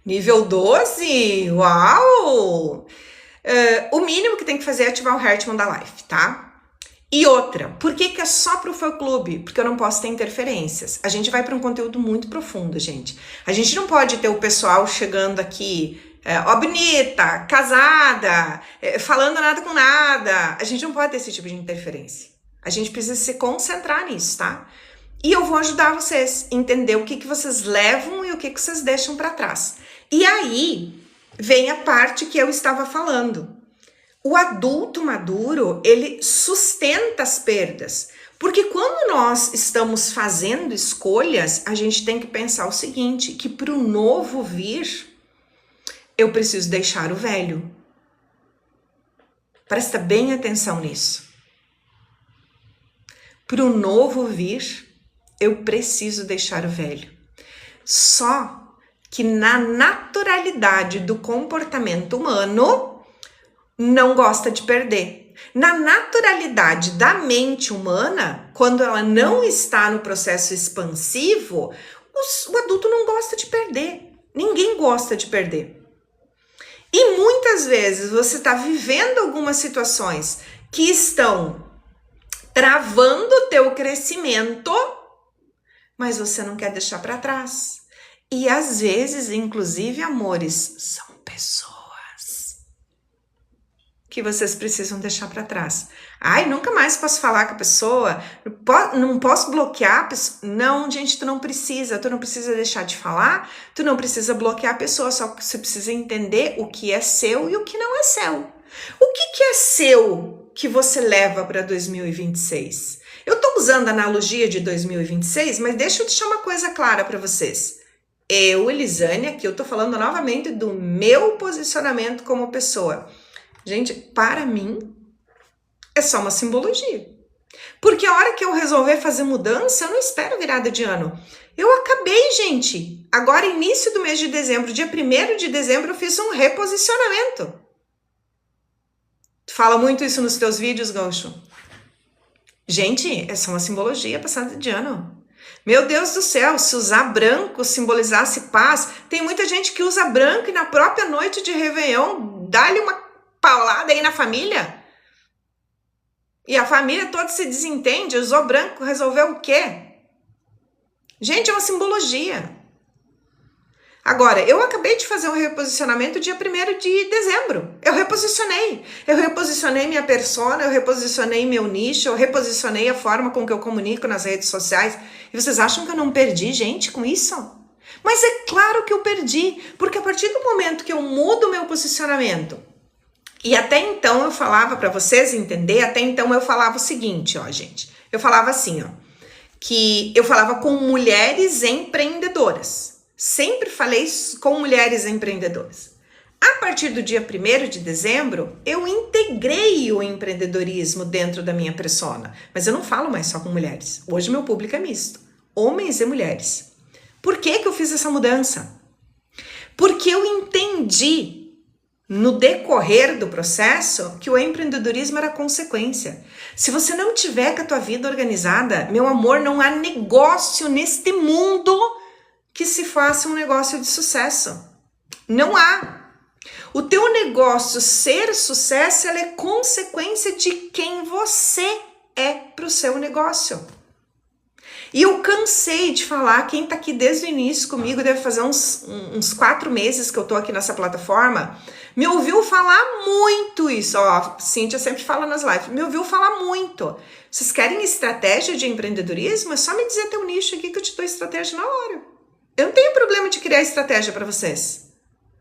Nível 12, uau! O mínimo que tem que fazer é ativar o Heartman da live, tá? E outra, por que é só para o fã-clube? Porque eu não posso ter interferências. A gente vai para um conteúdo muito profundo, gente. A gente não pode ter o pessoal chegando aqui, ó bonita, casada, falando nada com nada. A gente não pode ter esse tipo de interferência. A gente precisa se concentrar nisso, tá? E eu vou ajudar vocês a entender o que vocês levam e o que vocês deixam para trás. E aí vem a parte que eu estava falando. O adulto maduro, ele sustenta as perdas. Porque quando nós estamos fazendo escolhas, a gente tem que pensar o seguinte, que para o novo vir, eu preciso deixar o velho. Presta bem atenção nisso. Para o novo vir, eu preciso deixar o velho. Só que na naturalidade do comportamento humano, não gosta de perder. Na naturalidade da mente humana, quando ela não está no processo expansivo, o adulto não gosta de perder. Ninguém gosta de perder. E muitas vezes você está vivendo algumas situações que estão travando o teu crescimento, mas você não quer deixar para trás. E às vezes, inclusive, amores, são pessoas que vocês precisam deixar para trás. Ai, nunca mais posso falar com a pessoa, não posso bloquear a pessoa. Não, gente, tu não precisa deixar de falar, tu não precisa bloquear a pessoa, só que você precisa entender o que é seu e o que não é seu. O que é seu que você leva para 2026? Eu tô usando a analogia de 2026, mas deixa eu deixar uma coisa clara para vocês. Eu, Elisane, aqui eu tô falando novamente do meu posicionamento como pessoa. Gente, para mim, é só uma simbologia. Porque a hora que eu resolver fazer mudança, eu não espero virada de ano. Eu acabei, gente. Agora, início do mês de dezembro, dia 1º de dezembro, eu fiz um reposicionamento. Tu fala muito isso nos teus vídeos, Gaucho? Gente, é só uma simbologia passada de ano. Meu Deus do céu, se usar branco simbolizasse paz, tem muita gente que usa branco e na própria noite de Réveillon dá-lhe uma paulada aí na família. E a família toda se desentende, usou branco, resolveu o quê? Gente, é uma simbologia. Agora, eu acabei de fazer um reposicionamento dia 1º de dezembro. Eu reposicionei minha persona, eu reposicionei meu nicho, eu reposicionei a forma com que eu comunico nas redes sociais. E vocês acham que eu não perdi gente com isso? Mas é claro que eu perdi, porque a partir do momento que eu mudo o meu posicionamento, e até então eu falava, para vocês entenderem, até então eu falava o seguinte, ó, gente. Eu falava assim, ó, que eu falava com mulheres empreendedoras. Sempre falei com mulheres empreendedoras. A partir do dia 1º de dezembro, eu integrei o empreendedorismo dentro da minha persona. Mas eu não falo mais só com mulheres. Hoje meu público é misto. Homens e mulheres. Por que eu fiz essa mudança? Porque eu entendi no decorrer do processo que o empreendedorismo era consequência. Se você não tiver com a tua vida organizada, meu amor, não há negócio neste mundo que se faça um negócio de sucesso. Não há. O teu negócio ser sucesso, ela é consequência de quem você é para o seu negócio. E eu cansei de falar, quem tá aqui desde o início comigo, deve fazer uns 4 meses que eu tô aqui nessa plataforma, me ouviu falar muito isso. Ó, Cíntia sempre fala nas lives, me ouviu falar muito. Vocês querem estratégia de empreendedorismo? É só me dizer teu nicho aqui que eu te dou estratégia na hora. Eu não tenho problema de criar estratégia para vocês.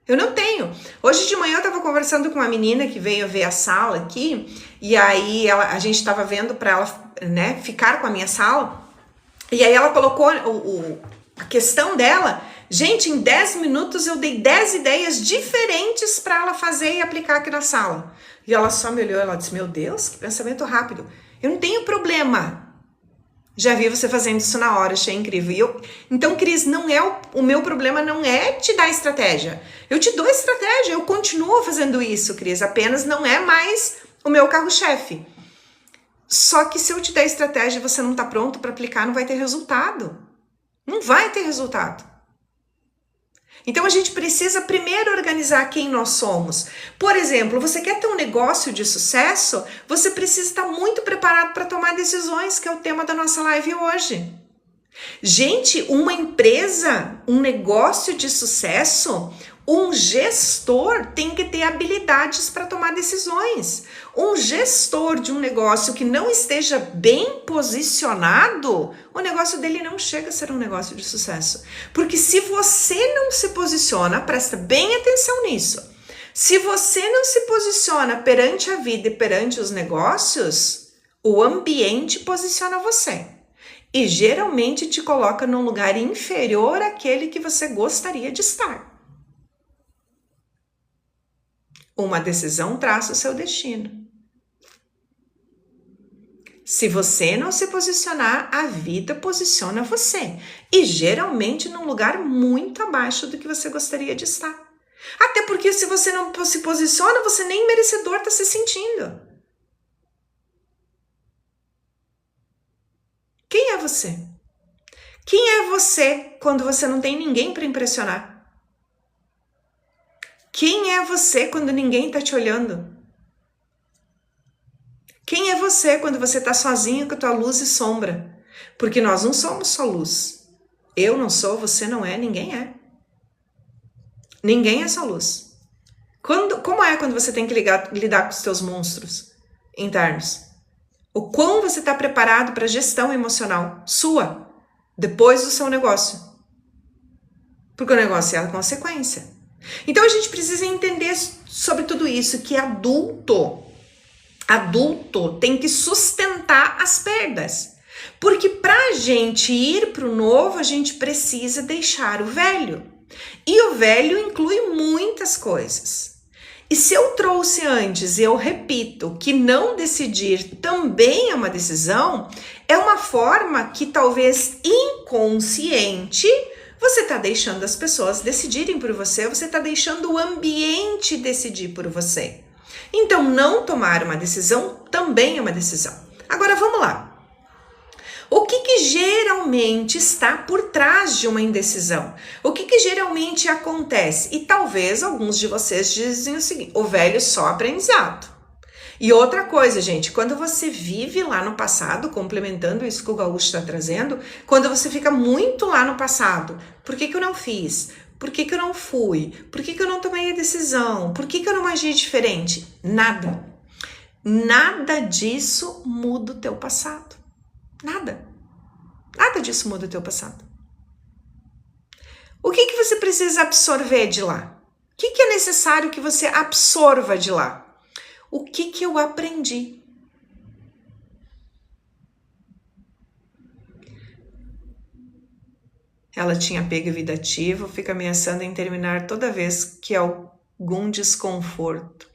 Eu não tenho. Hoje de manhã eu tava conversando com uma menina que veio ver a sala aqui, e aí a gente tava vendo para ela, né, ficar com a minha sala. E aí ela colocou a questão dela. Gente, em 10 minutos eu dei 10 ideias diferentes para ela fazer e aplicar aqui na sala. E ela só me olhou e ela disse, meu Deus, que pensamento rápido. Eu não tenho problema. Já vi você fazendo isso na hora, achei incrível. Então, Cris, não é o meu problema não é te dar estratégia. Eu te dou estratégia, eu continuo fazendo isso, Cris. Apenas não é mais o meu carro-chefe. Só que se eu te der estratégia e você não está pronto para aplicar, não vai ter resultado. Não vai ter resultado. Então a gente precisa primeiro organizar quem nós somos. Por exemplo, você quer ter um negócio de sucesso? Você precisa estar muito preparado para tomar decisões, que é o tema da nossa live hoje. Gente, uma empresa, um negócio de sucesso, um gestor tem que ter habilidades para tomar decisões. Um gestor de um negócio que não esteja bem posicionado, o negócio dele não chega a ser um negócio de sucesso. Porque se você não se posiciona, presta bem atenção nisso. Se você não se posiciona perante a vida e perante os negócios, o ambiente posiciona você. E geralmente te coloca num lugar inferior àquele que você gostaria de estar. Uma decisão traça o seu destino. Se você não se posicionar, a vida posiciona você. E geralmente num lugar muito abaixo do que você gostaria de estar. Até porque se você não se posiciona, você nem merecedor está se sentindo. Quem é você? Quem é você quando você não tem ninguém para impressionar? Quem é você quando ninguém está te olhando? Quem é você quando você está sozinho com a tua luz e sombra? Porque nós não somos só luz. Eu não sou, você não é, ninguém é. Ninguém é só luz. Como é quando você tem que lidar com os teus monstros internos? O quão você está preparado para a gestão emocional sua, depois do seu negócio? Porque o negócio é a consequência. Então a gente precisa entender sobre tudo isso, que adulto tem que sustentar as perdas. Porque para a gente ir para o novo, a gente precisa deixar o velho. E o velho inclui muitas coisas. E se eu trouxe antes, eu repito, que não decidir também é uma decisão, é uma forma que talvez inconsciente você está deixando as pessoas decidirem por você, você está deixando o ambiente decidir por você. Então, não tomar uma decisão também é uma decisão. Agora, vamos lá. O que geralmente está por trás de uma indecisão? O que geralmente acontece? E talvez alguns de vocês dizem o seguinte, o velho só aprendizado. E outra coisa, gente, quando você vive lá no passado, complementando isso que o Gaúcho está trazendo, quando você fica muito lá no passado, por que eu não fiz? Por que eu não fui? Por que eu não tomei a decisão? Por que eu não agi diferente? Nada. Nada disso muda o teu passado. Nada. Nada disso muda o teu passado. O que você precisa absorver de lá? O que é necessário que você absorva de lá? O que eu aprendi? Ela tinha apego evitativo, fica ameaçando em terminar toda vez que há algum desconforto.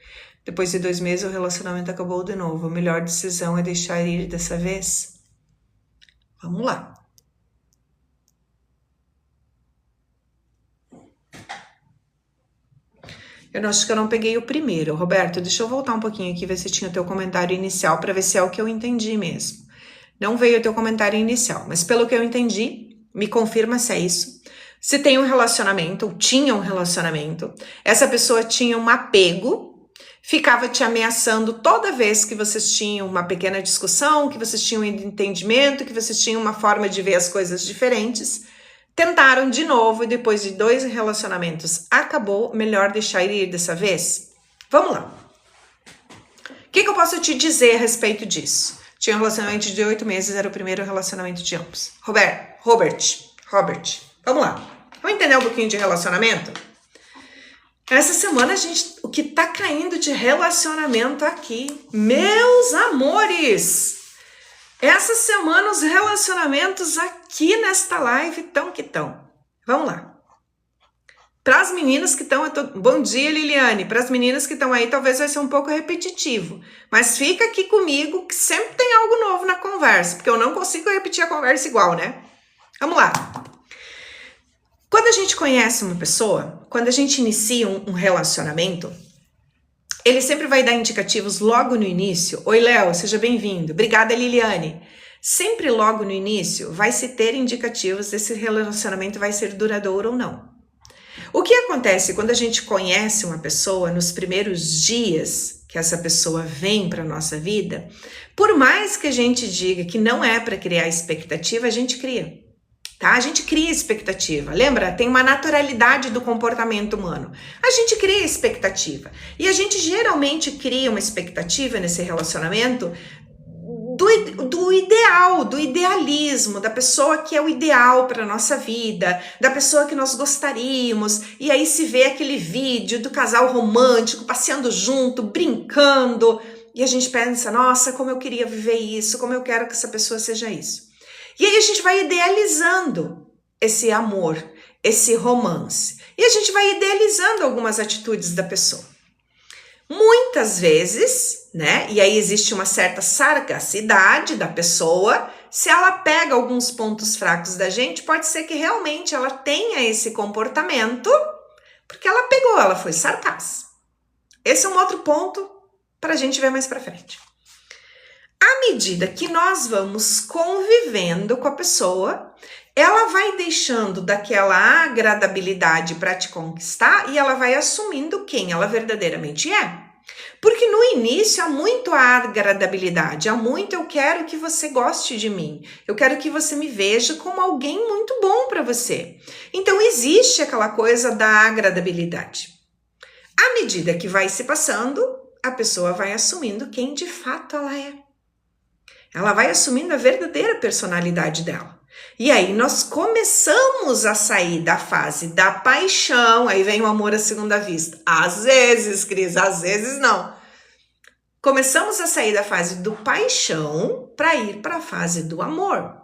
Depois de 2 meses, o relacionamento acabou de novo. A melhor decisão é deixar ir dessa vez? Vamos lá. Eu acho que eu não peguei o primeiro. Roberto, deixa eu voltar um pouquinho aqui, ver se tinha o teu comentário inicial, para ver se é o que eu entendi mesmo. Não veio o teu comentário inicial, mas pelo que eu entendi, me confirma se é isso. Se tem um relacionamento, ou tinha um relacionamento, essa pessoa tinha um apego, ficava te ameaçando toda vez que vocês tinham uma pequena discussão, que vocês tinham um entendimento, que vocês tinham uma forma de ver as coisas diferentes. Tentaram de novo e depois de 2 relacionamentos acabou, melhor deixar ele ir dessa vez? Vamos lá. O que eu posso te dizer a respeito disso? Tinha um relacionamento de 8 meses, era o primeiro relacionamento de ambos. Robert, vamos lá. Vamos entender um pouquinho de relacionamento? Essa semana, gente, o que tá caindo de relacionamento aqui? Meus amores! Essa semana os relacionamentos aqui nesta live estão que estão. Vamos lá. Para as meninas que estão... Bom dia, Liliane. Para as meninas que estão aí, talvez vai ser um pouco repetitivo. Mas fica aqui comigo que sempre tem algo novo na conversa, porque eu não consigo repetir a conversa igual, né? Vamos lá. Quando a gente conhece uma pessoa, quando a gente inicia um relacionamento, ele sempre vai dar indicativos logo no início. Oi, Léo, seja bem-vindo. Obrigada, Liliane. Sempre logo no início vai se ter indicativos se esse relacionamento vai ser duradouro ou não. O que acontece quando a gente conhece uma pessoa nos primeiros dias que essa pessoa vem para a nossa vida, por mais que a gente diga que não é para criar expectativa, a gente cria. Tá? A gente cria expectativa, lembra? Tem uma naturalidade do comportamento humano. A gente cria expectativa. E a gente geralmente cria uma expectativa nesse relacionamento do ideal, do idealismo, da pessoa que é o ideal para a nossa vida, da pessoa que nós gostaríamos. E aí se vê aquele vídeo do casal romântico, passeando junto, brincando. E a gente pensa, nossa, como eu queria viver isso, como eu quero que essa pessoa seja isso. E aí a gente vai idealizando esse amor, esse romance. E a gente vai idealizando algumas atitudes da pessoa. Muitas vezes, né? E aí existe uma certa sagacidade da pessoa. Se ela pega alguns pontos fracos da gente, pode ser que realmente ela tenha esse comportamento, porque ela pegou, ela foi sarcás. Esse é um outro ponto para a gente ver mais para frente. À medida que nós vamos convivendo com a pessoa, ela vai deixando daquela agradabilidade para te conquistar e ela vai assumindo quem ela verdadeiramente é. Porque no início há muito a agradabilidade, há muito eu quero que você goste de mim, eu quero que você me veja como alguém muito bom para você. Então existe aquela coisa da agradabilidade. À medida que vai se passando, a pessoa vai assumindo quem de fato ela é. Ela vai assumindo a verdadeira personalidade dela. E aí nós começamos a sair da fase da paixão, aí vem o amor à segunda vista. Às vezes, Cris, às vezes não. Começamos a sair da fase do paixão para ir para a fase do amor.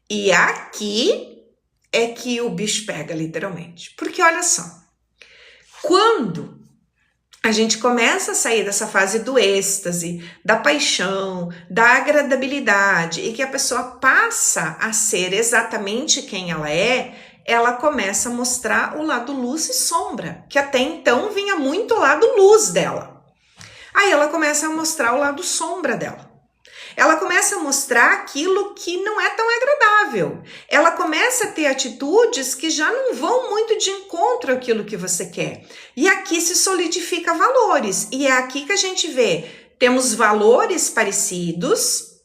E aqui é que o bicho pega literalmente. Porque olha só, quando a gente começa a sair dessa fase do êxtase, da paixão, da agradabilidade e que a pessoa passa a ser exatamente quem ela começa a mostrar o lado luz e sombra, que até então vinha muito o lado luz dela. Aí ela começa a mostrar o lado sombra dela. Ela começa a mostrar aquilo que não é tão agradável. Ela começa a ter atitudes que já não vão muito de encontro àquilo que você quer. E aqui se solidifica valores. E é aqui que a gente vê, temos valores parecidos,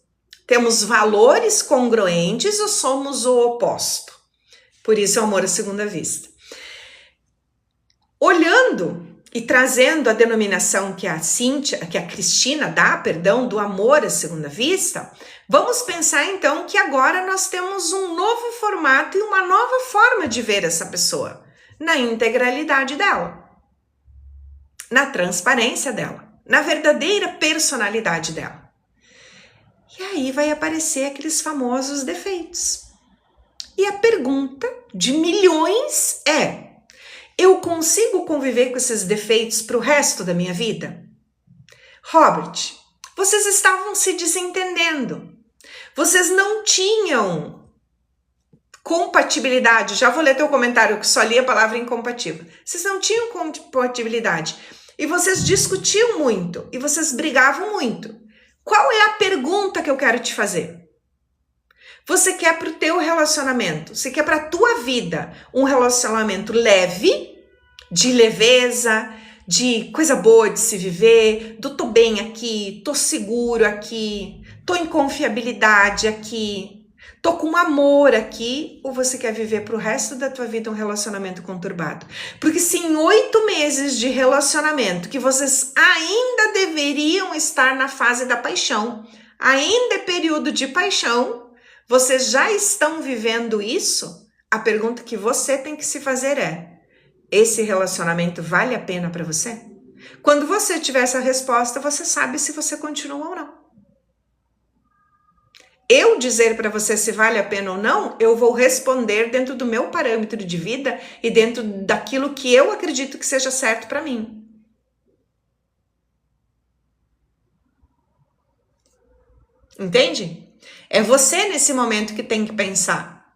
temos valores congruentes ou somos o oposto. Por isso é o amor à segunda vista. Olhando e trazendo a denominação que a Cristina dá, do amor à segunda vista, vamos pensar então que agora nós temos um novo formato e uma nova forma de ver essa pessoa, na integralidade dela, na transparência dela, na verdadeira personalidade dela. E aí vai aparecer aqueles famosos defeitos. E a pergunta de milhões é: eu consigo conviver com esses defeitos para o resto da minha vida? Robert, vocês estavam se desentendendo. Vocês não tinham Compatibilidade, já vou ler teu comentário que só li a palavra incompatível. Vocês não tinham compatibilidade e vocês discutiam muito e vocês brigavam muito. Qual é a pergunta que eu quero te fazer? Você quer para o teu relacionamento, você quer para a tua vida um relacionamento leve, de leveza, de coisa boa de se viver, do tô bem aqui, tô seguro aqui, tô em confiabilidade aqui, tô com amor aqui, ou você quer viver pro resto da tua vida um relacionamento conturbado? Porque se em 8 meses de relacionamento, que vocês ainda deveriam estar na fase da paixão, ainda é período de paixão, vocês já estão vivendo isso, a pergunta que você tem que se fazer é: esse relacionamento vale a pena para você? Quando você tiver essa resposta, você sabe se você continua ou não. Eu dizer para você se vale a pena ou não, eu vou responder dentro do meu parâmetro de vida e dentro daquilo que eu acredito que seja certo para mim. Entende? É você nesse momento que tem que pensar.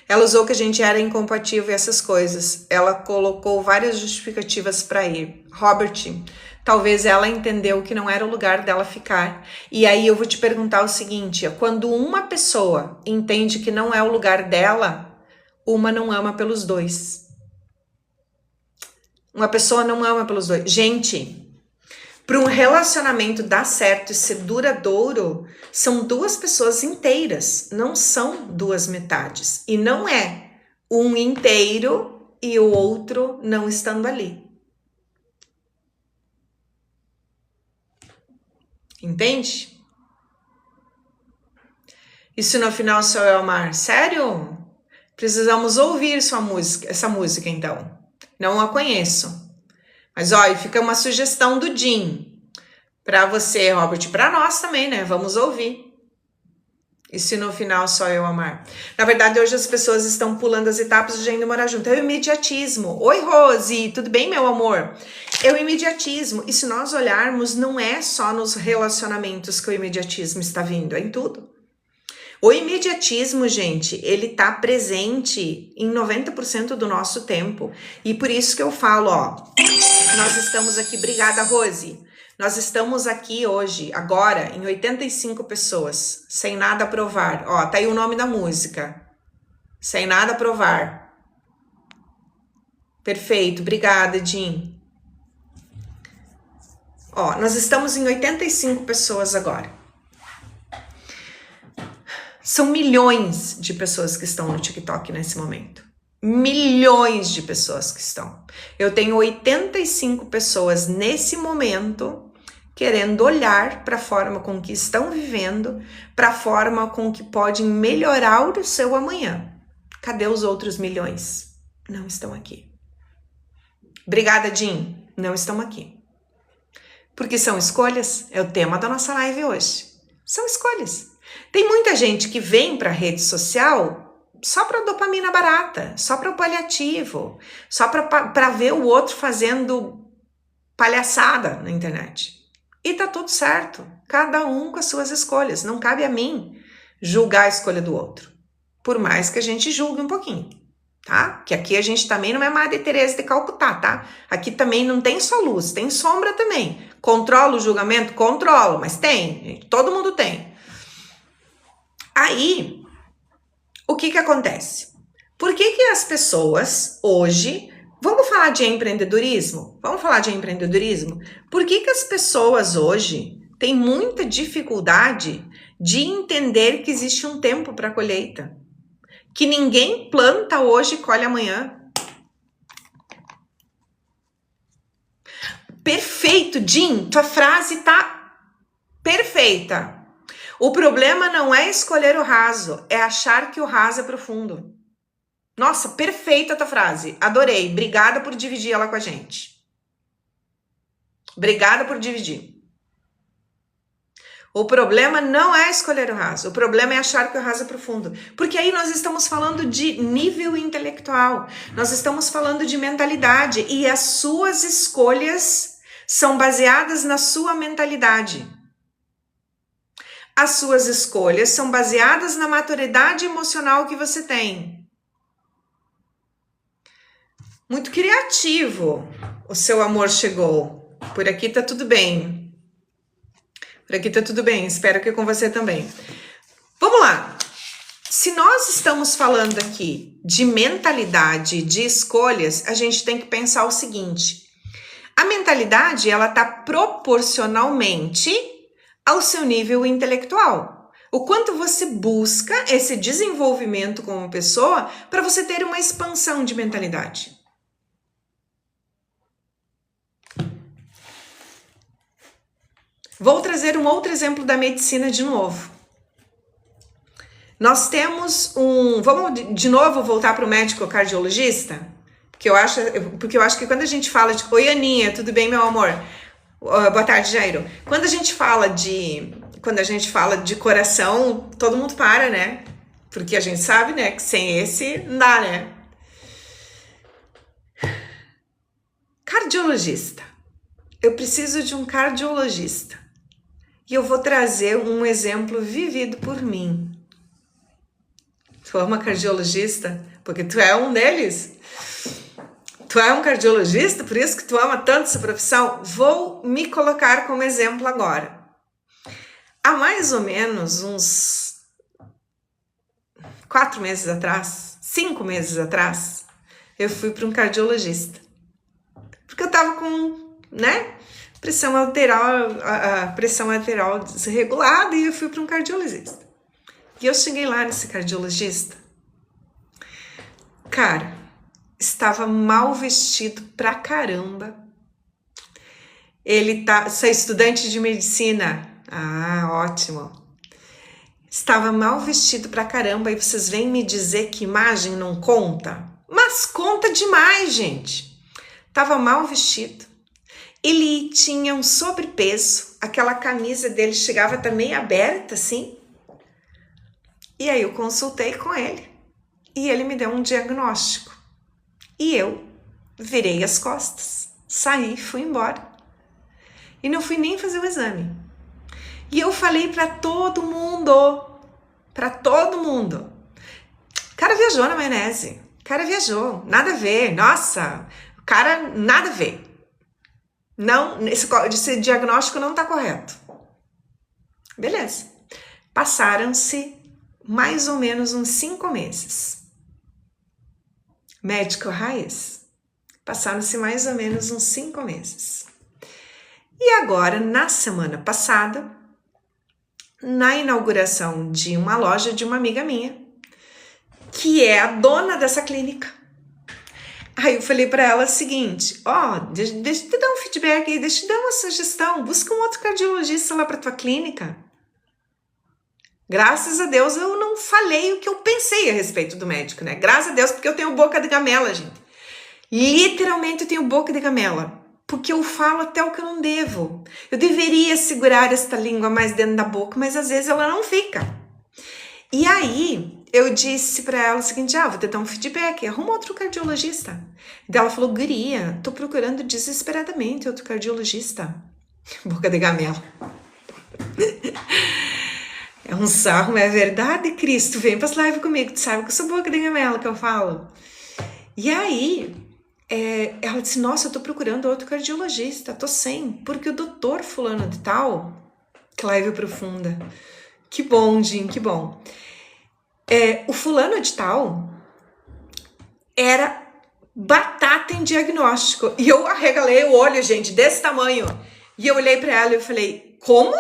Ela usou que a gente era incompatível e essas coisas. Ela colocou várias justificativas para ir. Robert, talvez ela entendeu que não era o lugar dela ficar. E aí eu vou te perguntar o seguinte, quando uma pessoa entende que não é o lugar dela, uma não ama pelos dois. Uma pessoa não ama pelos dois. Gente, para um relacionamento dar certo e ser duradouro, são 2 pessoas inteiras, não são 2 metades. E não é um inteiro e o outro não estando ali. Entende? E se no final sou eu amar? Sério? Precisamos ouvir essa música então. Não a conheço. Mas olha, fica uma sugestão do Jim. Para você, Robert, para nós também, né? Vamos ouvir. E se no final só eu amar? Na verdade, hoje as pessoas estão pulando as etapas de ainda morar junto. É o imediatismo. Oi, Rose, tudo bem, meu amor? É o imediatismo. E se nós olharmos, não é só nos relacionamentos que o imediatismo está vindo, é em tudo. O imediatismo, gente, ele tá presente em 90% do nosso tempo. E por isso que eu falo, ó, nós estamos aqui, obrigada, Rose. Nós estamos aqui hoje, agora, em 85 pessoas, sem nada a provar. Ó, tá aí o nome da música. Sem nada a provar. Perfeito, obrigada, Jim. Ó, nós estamos em 85 pessoas agora. São milhões de pessoas que estão no TikTok nesse momento. Milhões de pessoas que estão. Eu tenho 85 pessoas nesse momento querendo olhar para a forma com que estão vivendo, para a forma com que podem melhorar o seu amanhã. Cadê os outros milhões? Não estão aqui. Obrigada, Jim. Não estão aqui. Porque são escolhas. É o tema da nossa live hoje. São escolhas. Tem muita gente que vem para a rede social só para dopamina barata, só para o paliativo, só para ver o outro fazendo palhaçada na internet. E tá tudo certo, cada um com as suas escolhas. Não cabe a mim julgar a escolha do outro, por mais que a gente julgue um pouquinho, tá? Que aqui a gente também não é Madre Teresa de Calcutá, tá? Aqui também não tem só luz, tem sombra também. Controlo o julgamento? Controlo, mas tem, gente, todo mundo tem. Aí, o que acontece? Por que as pessoas hoje... Vamos falar de empreendedorismo? Vamos falar de empreendedorismo? Por que as pessoas hoje têm muita dificuldade de entender que existe um tempo para colheita? Que ninguém planta hoje e colhe amanhã. Perfeito, Jim, tua frase tá perfeita. O problema não é escolher o raso, é achar que o raso é profundo. Nossa, perfeita a tua frase. Adorei. Obrigada por dividir ela com a gente. Obrigada por dividir. O problema não é escolher o raso. O problema é achar que o raso é profundo. Porque aí nós estamos falando de nível intelectual. Nós estamos falando de mentalidade. E as suas escolhas são baseadas na sua mentalidade. As suas escolhas são baseadas na maturidade emocional que você tem. Muito criativo. O seu amor chegou. Por aqui tá tudo bem. Por aqui tá tudo bem. Espero que com você também. Vamos lá. Se nós estamos falando aqui de mentalidade, de escolhas, a gente tem que pensar o seguinte. A mentalidade, ela tá proporcionalmente ao seu nível intelectual. O quanto você busca esse desenvolvimento como pessoa para você ter uma expansão de mentalidade. Vou trazer um outro exemplo da medicina de novo. Nós temos vamos de novo voltar para o médico cardiologista? Porque eu acho que quando a gente fala de... Oi, Aninha, tudo bem, meu amor? Boa tarde, Jairo. Quando a gente fala de coração, todo mundo para, né? Porque a gente sabe, né, que sem esse não dá, né? Cardiologista. Eu preciso de um cardiologista. E eu vou trazer um exemplo vivido por mim. Tu ama cardiologista? Porque tu é um deles? Tu é um cardiologista? Por isso que tu ama tanto essa profissão? Vou me colocar como exemplo agora. Há mais ou menos uns 4 meses atrás, 5 meses atrás, eu fui para um cardiologista. Porque eu tava com, pressão arterial desregulada e eu fui para um cardiologista. E eu cheguei lá nesse cardiologista, cara, estava mal vestido pra caramba. Você é estudante de medicina? Ah, ótimo. Estava mal vestido pra caramba e vocês vêm me dizer que imagem não conta? Mas conta demais, gente. Tava mal vestido. Ele tinha um sobrepeso, aquela camisa dele chegava até meio aberta assim. E aí eu consultei com ele e ele me deu um diagnóstico. E eu virei as costas, saí, fui embora. E não fui nem fazer o exame. E eu falei pra todo mundo. O cara viajou na maionese. O cara viajou, nada a ver. Nossa, o cara nada a ver. Não, esse diagnóstico não tá correto. Beleza. Passaram-se mais ou menos uns 5 meses. Médico raiz. Passaram-se mais ou menos uns 5 meses. E agora, na semana passada, na inauguração de uma loja de uma amiga minha, que é a dona dessa clínica. Aí eu falei para ela o seguinte, deixa eu te dar um feedback aí, deixa eu te dar uma sugestão, busca um outro cardiologista lá para tua clínica. Graças a Deus eu não falei o que eu pensei a respeito do médico, né? Graças a Deus, porque eu tenho boca de gamela, gente. Literalmente eu tenho boca de gamela. Porque eu falo até o que eu não devo. Eu deveria segurar esta língua mais dentro da boca, mas às vezes ela não fica. E aí eu disse pra ela o seguinte, vou te dar um feedback, arruma outro cardiologista. E ela falou, guria, tô procurando desesperadamente outro cardiologista. Boca de gamela. É um sarro, mas é verdade, Cristo. Vem pras lives comigo, tu sabe que eu sou boca de gamela que eu falo. E aí, ela disse, nossa, eu tô procurando outro cardiologista, tô sem, porque o doutor fulano de tal, que live profunda. Que bom, Jim, que bom. O fulano de tal era batata em diagnóstico. E eu arregalei o olho, gente, desse tamanho. E eu olhei pra ela e eu falei, como?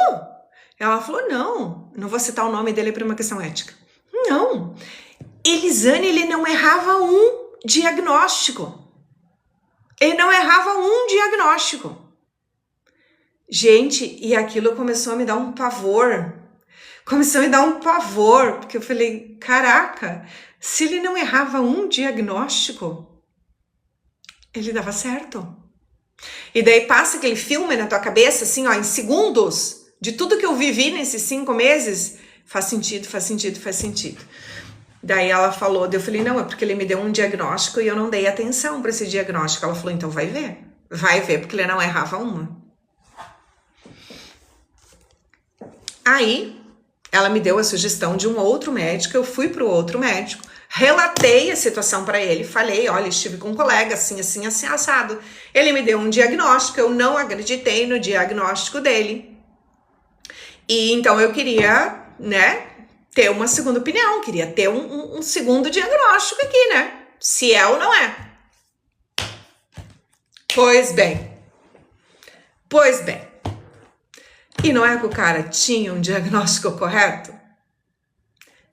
Ela falou, não vou citar o nome dele por uma questão ética. Não, Elisane, ele não errava um diagnóstico. Ele não errava um diagnóstico. Gente, e aquilo começou a me dar um pavor. Porque eu falei, caraca, se ele não errava um diagnóstico, ele dava certo. E daí passa aquele filme na tua cabeça, assim, em segundos, de tudo que eu vivi nesses 5 meses, faz sentido. Daí ela falou, eu falei, não, é porque ele me deu um diagnóstico e eu não dei atenção para esse diagnóstico. Ela falou, então vai ver, porque ele não errava uma. Aí, Ela me deu a sugestão de um outro médico, eu fui para o outro médico, relatei a situação para ele, falei, olha, estive com um colega assim, assim, assim, assado. Ele me deu um diagnóstico, eu não acreditei no diagnóstico dele. E então eu queria, né, ter uma segunda opinião, queria ter um segundo diagnóstico aqui, né? Se é ou não é. Pois bem. E não é que o cara tinha um diagnóstico correto?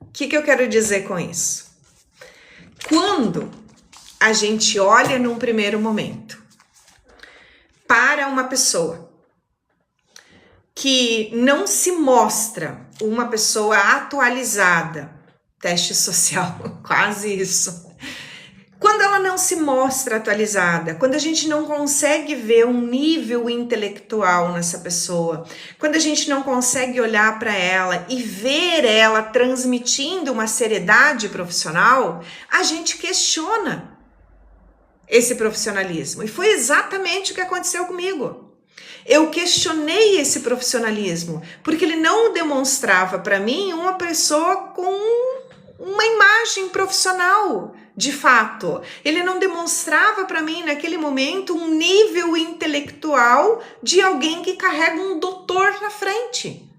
O que eu quero dizer com isso? Quando a gente olha num primeiro momento para uma pessoa que não se mostra uma pessoa atualizada, teste social, quase isso. Quando ela não se mostra atualizada, quando a gente não consegue ver um nível intelectual nessa pessoa, quando a gente não consegue olhar para ela e ver ela transmitindo uma seriedade profissional, a gente questiona esse profissionalismo. E foi exatamente o que aconteceu comigo. Eu questionei esse profissionalismo, porque ele não demonstrava para mim uma pessoa com uma imagem profissional, de fato. Ele não demonstrava para mim, naquele momento, um nível intelectual de alguém que carrega um doutor na frente.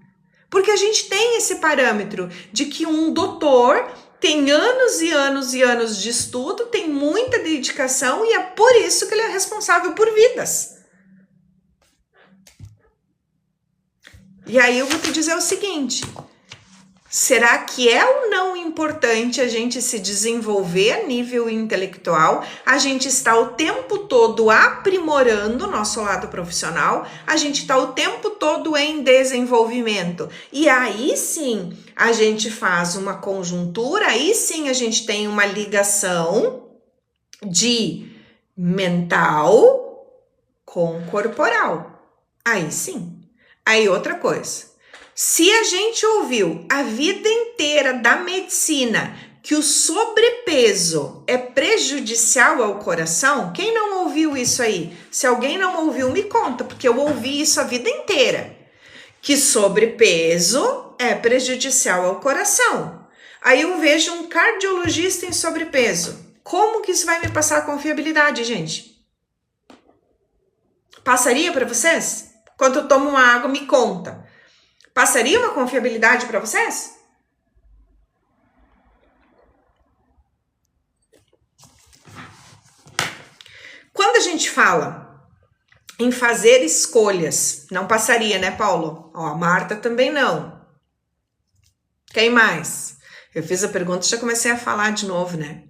Porque a gente tem esse parâmetro de que um doutor tem anos e anos e anos de estudo, tem muita dedicação e é por isso que ele é responsável por vidas. E aí eu vou te dizer o seguinte, será que é ou não importante a gente se desenvolver a nível intelectual? A gente está o tempo todo aprimorando o nosso lado profissional, a gente está o tempo todo em desenvolvimento. E aí sim, a gente faz uma conjuntura, aí sim a gente tem uma ligação de mental com corporal. Aí sim. Aí outra coisa, se a gente ouviu a vida inteira da medicina que o sobrepeso é prejudicial ao coração, quem não ouviu isso aí? Se alguém não ouviu, me conta, porque eu ouvi isso a vida inteira, que sobrepeso é prejudicial ao coração. Aí eu vejo um cardiologista em sobrepeso. Como que isso vai me passar confiabilidade, gente? Passaria para vocês? Quando eu tomo uma água, me conta. Passaria uma confiabilidade para vocês? Quando a gente fala em fazer escolhas, não passaria, né, Paulo? Ó, a Marta também não. Quem mais? Eu fiz a pergunta e já comecei a falar de novo, né?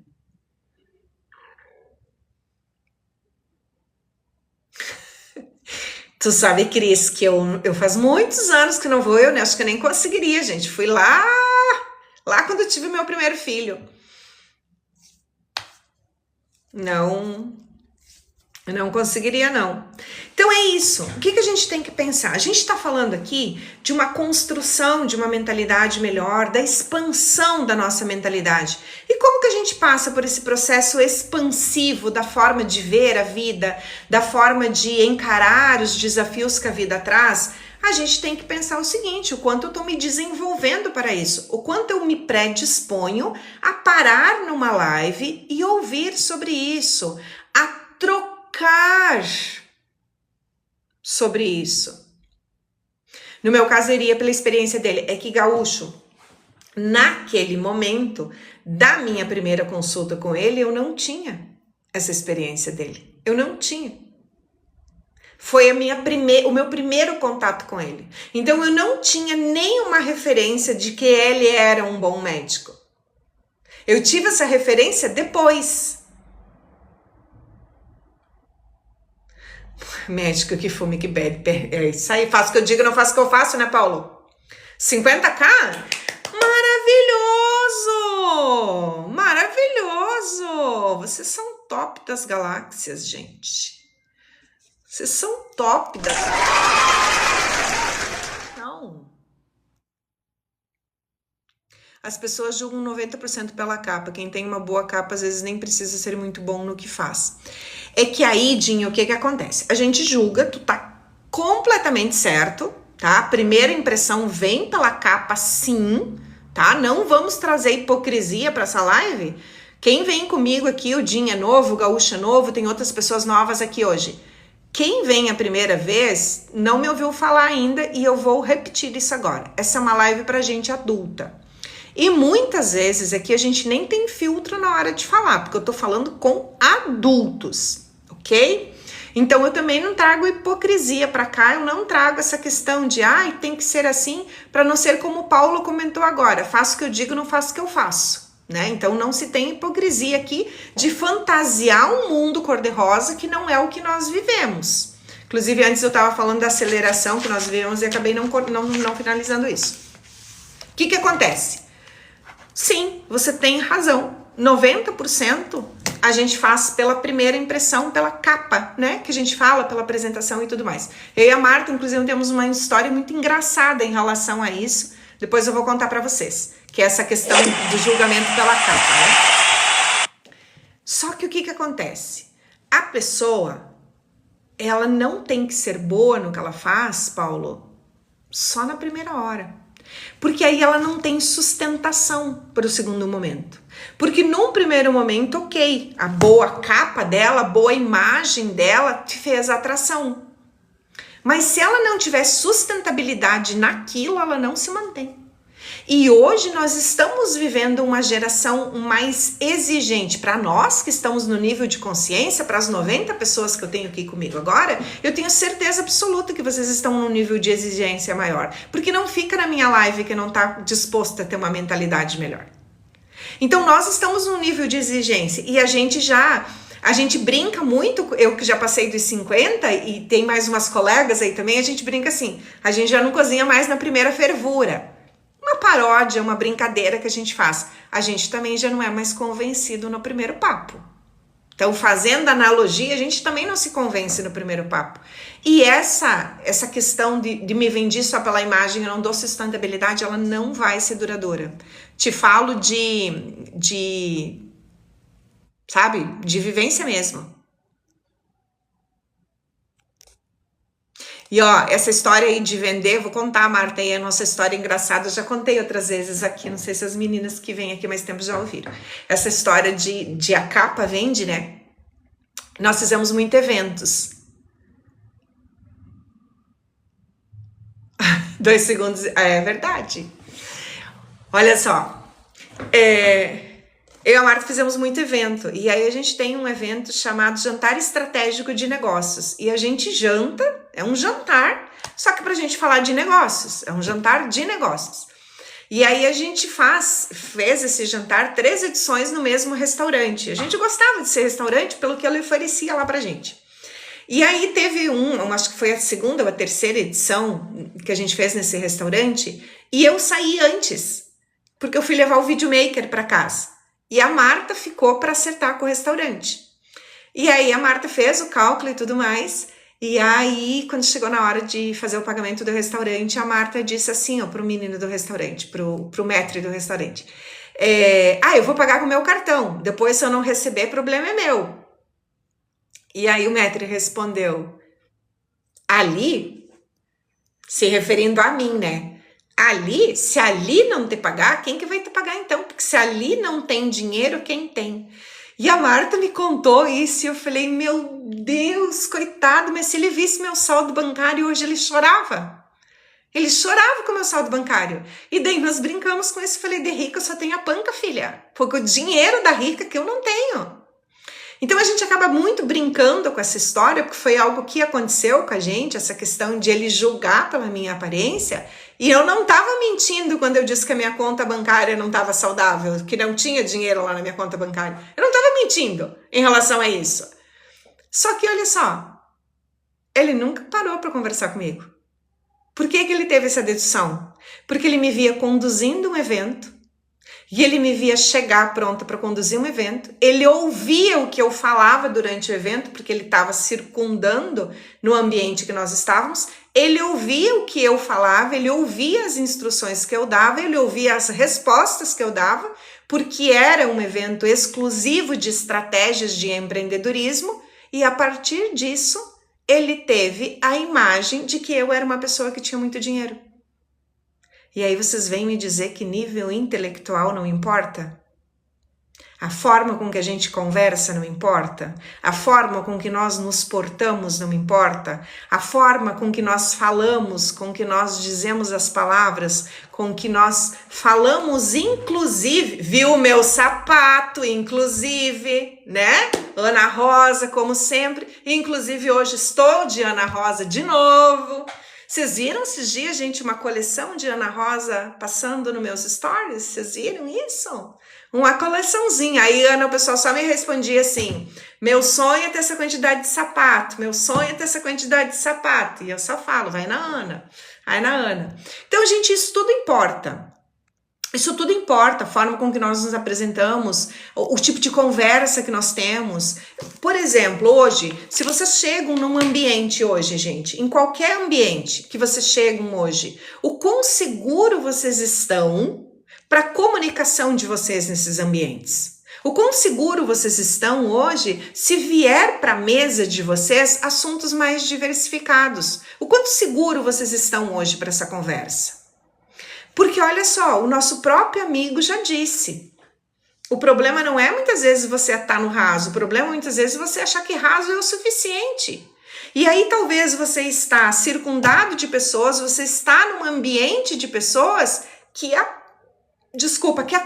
Tu sabe, Cris, que eu faz muitos anos que não vou, eu acho que eu nem conseguiria, gente. Fui lá quando eu tive meu primeiro filho. Não conseguiria, não. Então é isso. O que a gente tem que pensar? A gente está falando aqui de uma construção de uma mentalidade melhor, da expansão da nossa mentalidade. E como que a gente passa por esse processo expansivo da forma de ver a vida, da forma de encarar os desafios que a vida traz? A gente tem que pensar o seguinte, o quanto eu estou me desenvolvendo para isso, o quanto eu me predisponho a parar numa live e ouvir sobre isso, a trocar sobre isso. No meu caso, iria pela experiência dele. É que Gaúcho, naquele momento da minha primeira consulta com ele, eu não tinha essa experiência dele. Eu não tinha. Foi o meu primeiro contato com ele. Então, eu não tinha nenhuma referência de que ele era um bom médico. Eu tive essa referência depois. Médico que fuma, que bebe, é isso aí, faço o que eu digo, não faço o que eu faço, né, Paulo? 50k? Maravilhoso! Maravilhoso! Vocês são top das galáxias, gente. Vocês são top das galáxias. Não. As pessoas julgam 90% pela capa. Quem tem uma boa capa, às vezes, nem precisa ser muito bom no que faz. É que aí, Dinho, o que acontece? A gente julga, tu tá completamente certo, tá? Primeira impressão vem pela capa, sim, tá? Não vamos trazer hipocrisia para essa live. Quem vem comigo aqui, o Dinho é novo, o Gaúcho é novo, tem outras pessoas novas aqui hoje. Quem vem a primeira vez não me ouviu falar ainda e eu vou repetir isso agora. Essa é uma live para gente adulta. E muitas vezes aqui a gente nem tem filtro na hora de falar, porque eu tô falando com adultos, ok? Então eu também não trago hipocrisia para cá, eu não trago essa questão de tem que ser assim, para não ser como o Paulo comentou agora, faço o que eu digo, não faço o que eu faço. Né? Então não se tem hipocrisia aqui de fantasiar um mundo cor-de-rosa que não é o que nós vivemos. Inclusive antes eu estava falando da aceleração que nós vivemos e acabei não finalizando isso. O que acontece? Sim, você tem razão. 90% a gente faz pela primeira impressão, pela capa, né? Que a gente fala, pela apresentação e tudo mais. Eu e a Marta, inclusive, temos uma história muito engraçada em relação a isso. Depois eu vou contar para vocês, que é essa questão do julgamento pela capa, né? Só que o que acontece? A pessoa, ela não tem que ser boa no que ela faz, Paulo, só na primeira hora. Porque aí ela não tem sustentação para o segundo momento. Porque num primeiro momento, ok, a boa capa dela, a boa imagem dela te fez atração. Mas se ela não tiver sustentabilidade naquilo, ela não se mantém. E hoje nós estamos vivendo uma geração mais exigente. Para nós que estamos no nível de consciência, para as 90 pessoas que eu tenho aqui comigo agora, eu tenho certeza absoluta que vocês estão num nível de exigência maior. Porque não fica na minha live que não está disposto a ter uma mentalidade melhor. Então nós estamos num nível de exigência e a gente brinca muito, eu que já passei dos 50 e tem mais umas colegas aí também, a gente brinca assim, a gente já não cozinha mais na primeira fervura. Uma paródia, uma brincadeira que a gente faz. A gente também já não é mais convencido no primeiro papo. Então, fazendo analogia, a gente também não se convence no primeiro papo. E essa questão de me vender só pela imagem, eu não dou sustentabilidade, ela não vai ser duradoura. Te falo de vivência mesmo. E essa história aí de vender, vou contar, Marta, aí a nossa história engraçada, eu já contei outras vezes aqui, não sei se as meninas que vêm aqui mais tempo já ouviram. Essa história de a capa vende, né? Nós fizemos muitos eventos. 2 segundos, é verdade. Olha só, eu e a Marta fizemos muito evento, e aí a gente tem um evento chamado Jantar Estratégico de Negócios, e a gente janta, é um jantar, só que pra gente falar de negócios, é um jantar de negócios. E aí a gente fez esse jantar 3 edições no mesmo restaurante. A gente gostava de ser restaurante pelo que ele oferecia lá pra gente. E aí teve acho que foi a 2ª ou a 3ª edição que a gente fez nesse restaurante, e eu saí antes, porque eu fui levar o videomaker pra casa. E a Marta ficou para acertar com o restaurante. E aí a Marta fez o cálculo e tudo mais. E aí, quando chegou na hora de fazer o pagamento do restaurante, a Marta disse assim, pro menino do restaurante, pro maître do restaurante. Eu vou pagar com o meu cartão. Depois, se eu não receber, problema é meu. E aí o maître respondeu, ali, se referindo a mim, né? Ali, se ali não te pagar, quem que vai te pagar então? Porque se ali não tem dinheiro, quem tem? E a Marta me contou isso e eu falei, meu Deus, coitado, mas se ele visse meu saldo bancário hoje, ele chorava. Ele chorava com o meu saldo bancário. E daí nós brincamos com isso, falei, de rica eu só tenho a panca, filha. Porque o dinheiro da rica que eu não tenho. Então a gente acaba muito brincando com essa história, porque foi algo que aconteceu com a gente, essa questão de ele julgar pela minha aparência, e eu não estava mentindo quando eu disse que a minha conta bancária não estava saudável, que não tinha dinheiro lá na minha conta bancária. Eu não estava mentindo em relação a isso. Só que olha só, ele nunca parou para conversar comigo. Por que ele teve essa dedução? Porque ele me via conduzindo um evento, e ele me via chegar pronta para conduzir um evento, ele ouvia o que eu falava durante o evento, porque ele estava circundando no ambiente que nós estávamos, ele ouvia o que eu falava, ele ouvia as instruções que eu dava, ele ouvia as respostas que eu dava, porque era um evento exclusivo de estratégias de empreendedorismo, e a partir disso, ele teve a imagem de que eu era uma pessoa que tinha muito dinheiro. E aí vocês vêm me dizer que nível intelectual não importa? A forma com que a gente conversa não importa? A forma com que nós nos portamos não importa? A forma com que nós falamos, com que nós dizemos as palavras, com que nós falamos, inclusive, viu o meu sapato, inclusive, né? Ana Rosa, como sempre, inclusive hoje estou de Ana Rosa de novo. Vocês viram esses dias, gente, uma coleção de Ana Rosa passando nos meus stories? Vocês viram isso? Uma coleçãozinha. Aí, Ana, o pessoal só me respondia assim, meu sonho é ter essa quantidade de sapato, meu sonho é ter essa quantidade de sapato. E eu só falo, vai na Ana, vai na Ana. Então, gente, isso tudo importa. Isso tudo importa, a forma com que nós nos apresentamos, o tipo de conversa que nós temos. Por exemplo, hoje, se vocês chegam num ambiente hoje, gente, em qualquer ambiente que vocês chegam hoje, o quão seguro vocês estão para a comunicação de vocês nesses ambientes? O quão seguro vocês estão hoje se vier para a mesa de vocês assuntos mais diversificados? O quanto seguro vocês estão hoje para essa conversa? Porque olha só, o nosso próprio amigo já disse, o problema não é muitas vezes você estar no raso, o problema muitas vezes é você achar que raso é o suficiente. E aí talvez você está circundado de pessoas, você está num ambiente de pessoas que a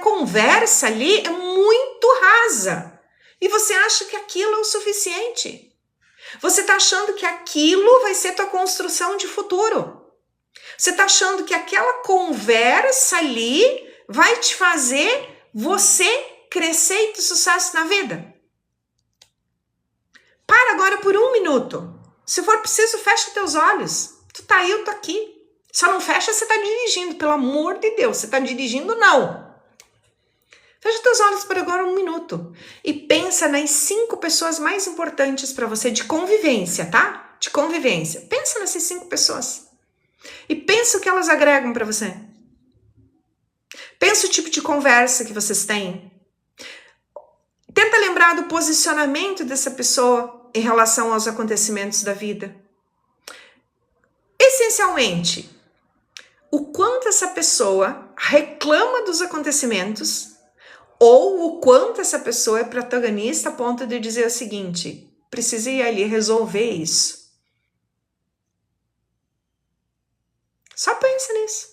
conversa ali é muito rasa. E você acha que aquilo é o suficiente. Você está achando que aquilo vai ser tua construção de futuro. Você está achando que aquela conversa ali vai te fazer você crescer e ter sucesso na vida? Para agora por 1 minuto. Se for preciso, fecha teus olhos. Tu tá aí, eu tô aqui. Só não fecha se você tá dirigindo, pelo amor de Deus. Você tá dirigindo, não. Fecha teus olhos por agora 1 minuto. E pensa nas 5 pessoas mais importantes para você de convivência, tá? De convivência. Pensa nessas 5 pessoas. E pensa o que elas agregam para você. Pensa o tipo de conversa que vocês têm. Tenta lembrar do posicionamento dessa pessoa em relação aos acontecimentos da vida. Essencialmente, o quanto essa pessoa reclama dos acontecimentos ou o quanto essa pessoa é protagonista a ponto de dizer o seguinte, precisa ir ali resolver isso. Só pensa nisso.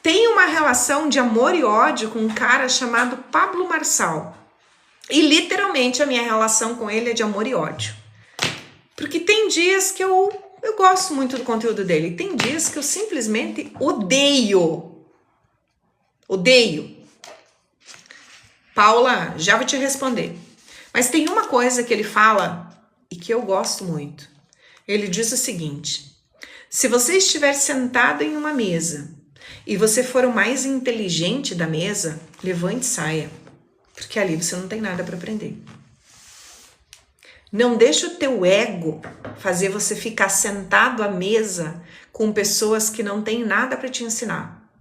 Tem uma relação de amor e ódio com um cara chamado Pablo Marçal. E literalmente a minha relação com ele é de amor e ódio. Porque tem dias que eu gosto muito do conteúdo dele. Tem dias que eu simplesmente odeio. Odeio. Paula, já vou te responder. Mas tem uma coisa que ele fala e que eu gosto muito. Ele diz o seguinte... Se você estiver sentado em uma mesa e você for o mais inteligente da mesa, levante e saia, porque ali você não tem nada para aprender. Não deixe o teu ego fazer você ficar sentado à mesa com pessoas que não têm nada para te ensinar.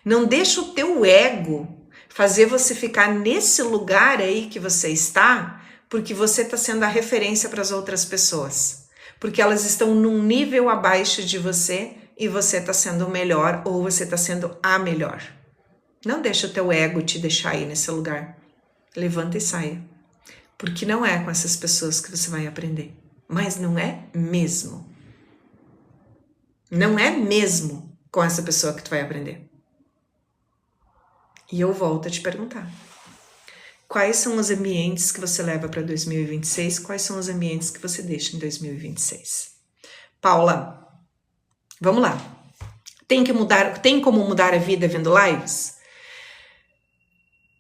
Não deixe o teu ego fazer você ficar nesse lugar aí que você está, porque você está sendo a referência para as outras pessoas. Porque elas estão num nível abaixo de você e você está sendo o melhor ou você está sendo a melhor. Não deixa o teu ego te deixar aí nesse lugar. Levanta e saia. Porque não é com essas pessoas que você vai aprender. Mas não é mesmo. Não é mesmo com essa pessoa que tu vai aprender. E eu volto a te perguntar. Quais são os ambientes que você leva para 2026? Quais são os ambientes que você deixa em 2026? Paula, vamos lá. Tem como mudar a vida vendo lives?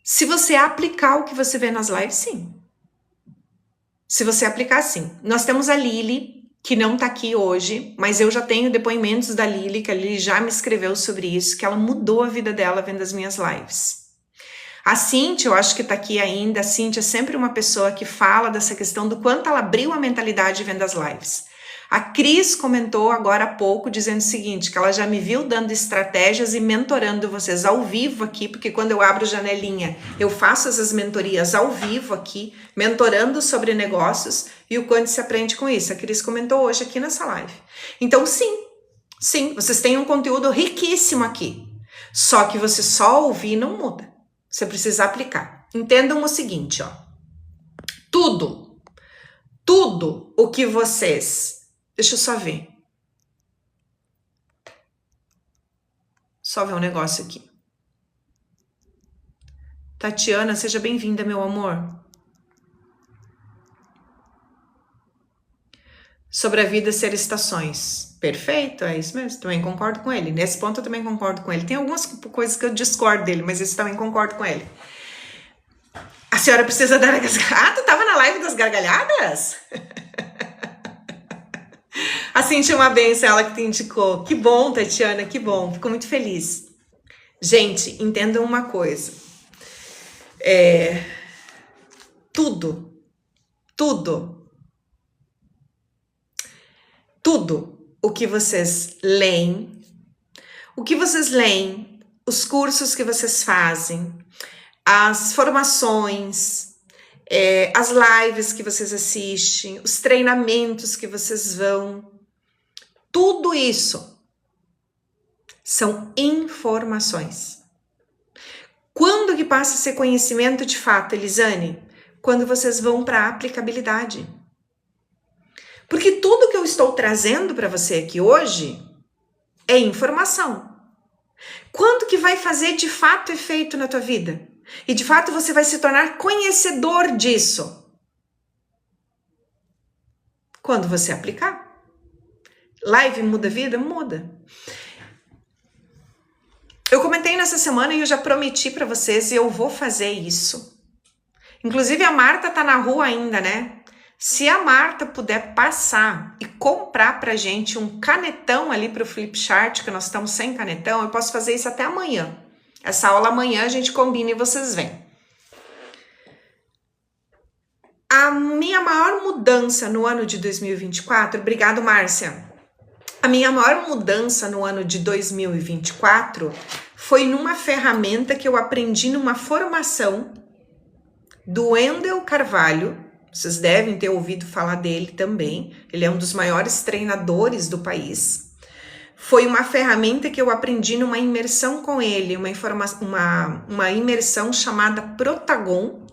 Se você aplicar o que você vê nas lives, sim. Se você aplicar, sim. Nós temos a Lili, que não tá aqui hoje, mas eu já tenho depoimentos da Lili, que a Lili já me escreveu sobre isso, que ela mudou a vida dela vendo as minhas lives. A Cíntia, eu acho que tá aqui ainda, a Cíntia é sempre uma pessoa que fala dessa questão do quanto ela abriu a mentalidade vendo as lives. A Cris comentou agora há pouco dizendo o seguinte, que ela já me viu dando estratégias e mentorando vocês ao vivo aqui, porque quando eu abro janelinha, eu faço essas mentorias ao vivo aqui, mentorando sobre negócios, e o quanto se aprende com isso. A Cris comentou hoje aqui nessa live. Então sim, vocês têm um conteúdo riquíssimo aqui, só que você só ouvir não muda, você precisa aplicar. Entendam o seguinte, ó, tudo o que vocês... Deixa eu só ver. Só ver um negócio aqui. Tatiana, seja bem-vinda, meu amor. Sobre a vida ser estações. Perfeito, é isso mesmo. Também concordo com ele. Nesse ponto eu também concordo com ele. Tem algumas coisas que eu discordo dele, mas isso também concordo com ele. A senhora precisa dar... Ah, tu tava na live das gargalhadas? Assim, tinha uma benção, ela que te indicou. Que bom, Tatiana, que bom. Fico muito feliz. Gente, entendam uma coisa. Tudo o que vocês leem, os cursos que vocês fazem, as formações, as lives que vocês assistem, os treinamentos que vocês vão, tudo isso são informações. Quando que passa a ser conhecimento de fato, Elisane? Quando vocês vão para a aplicabilidade. Porque tudo que eu estou trazendo para você aqui hoje é informação. Quando que vai fazer de fato efeito na tua vida? E de fato você vai se tornar conhecedor disso? Quando você aplicar. Live muda a vida? Muda. Eu comentei nessa semana e eu já prometi para vocês e eu vou fazer isso. Inclusive a Marta tá na rua ainda, né? Se a Marta puder passar e comprar pra gente um canetão ali pro Flipchart, que nós estamos sem canetão, eu posso fazer isso até amanhã. Essa aula amanhã a gente combina e vocês vêm. A minha maior mudança no ano de 2024, obrigado, Márcia. A minha maior mudança no ano de 2024 foi numa ferramenta que eu aprendi numa formação do Wendel Carvalho. Vocês devem ter ouvido falar dele também. Ele é um dos maiores treinadores do país. Foi uma ferramenta que eu aprendi numa imersão com ele, uma imersão chamada Protagon,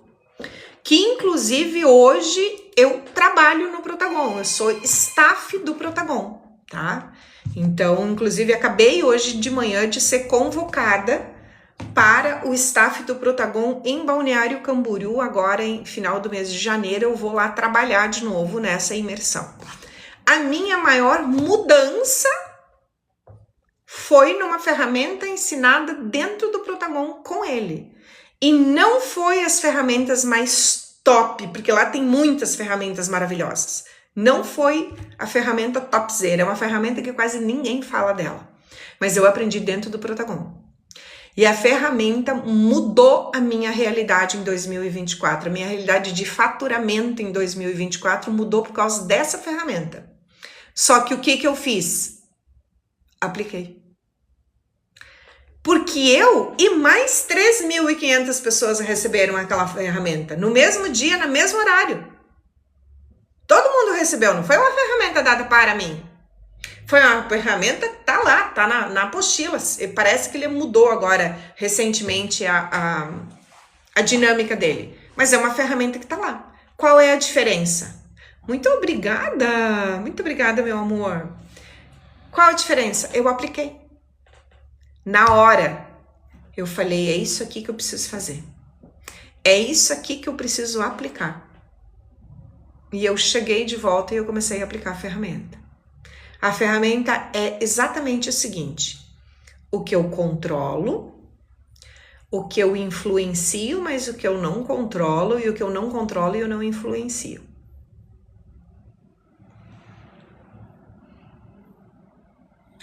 que inclusive hoje eu trabalho no Protagon, eu sou staff do Protagon. Tá? Então, inclusive, acabei hoje de manhã de ser convocada para o staff do Protagon em Balneário Camboriú, agora em final do mês de janeiro, eu vou lá trabalhar de novo nessa imersão. A minha maior mudança foi numa ferramenta ensinada dentro do Protagon com ele. E não foi as ferramentas mais top, porque lá tem muitas ferramentas maravilhosas. Não foi a ferramenta topzera, é uma ferramenta que quase ninguém fala dela. Mas eu aprendi dentro do Protagon. E a ferramenta mudou a minha realidade em 2024. A minha realidade de faturamento em 2024 mudou por causa dessa ferramenta. Só que o que eu fiz? Apliquei. Porque eu e mais 3.500 pessoas receberam aquela ferramenta. No mesmo dia, no mesmo horário. Todo mundo recebeu, não foi uma ferramenta dada para mim. Foi uma ferramenta que tá lá, tá na apostila. Parece que ele mudou agora, recentemente, a dinâmica dele. Mas é uma ferramenta que tá lá. Qual é a diferença? Muito obrigada, meu amor. Qual a diferença? Eu apliquei. Na hora, eu falei, é isso aqui que eu preciso fazer. É isso aqui que eu preciso aplicar. E eu cheguei de volta e eu comecei a aplicar a ferramenta. A ferramenta é exatamente o seguinte: o que eu controlo, o que eu influencio, mas o que eu não controlo, e o que eu não controlo e eu não influencio.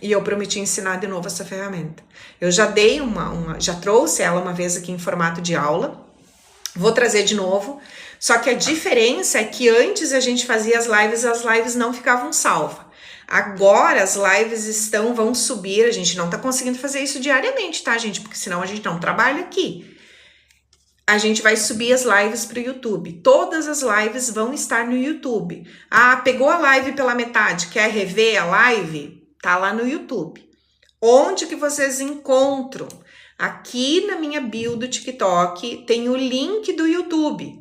E eu prometi ensinar de novo essa ferramenta. Eu já dei já trouxe ela uma vez aqui em formato de aula. Vou trazer de novo, Só que a diferença é que antes a gente fazia as lives não ficavam salvas. Agora as lives vão subir, a gente não tá conseguindo fazer isso diariamente, tá, gente? Porque senão a gente não trabalha aqui. A gente vai subir as lives para o YouTube. Todas as lives vão estar no YouTube. Ah, pegou a live pela metade, quer rever a live? Tá lá no YouTube. Onde que vocês encontram? Aqui na minha bio do TikTok tem o link do YouTube.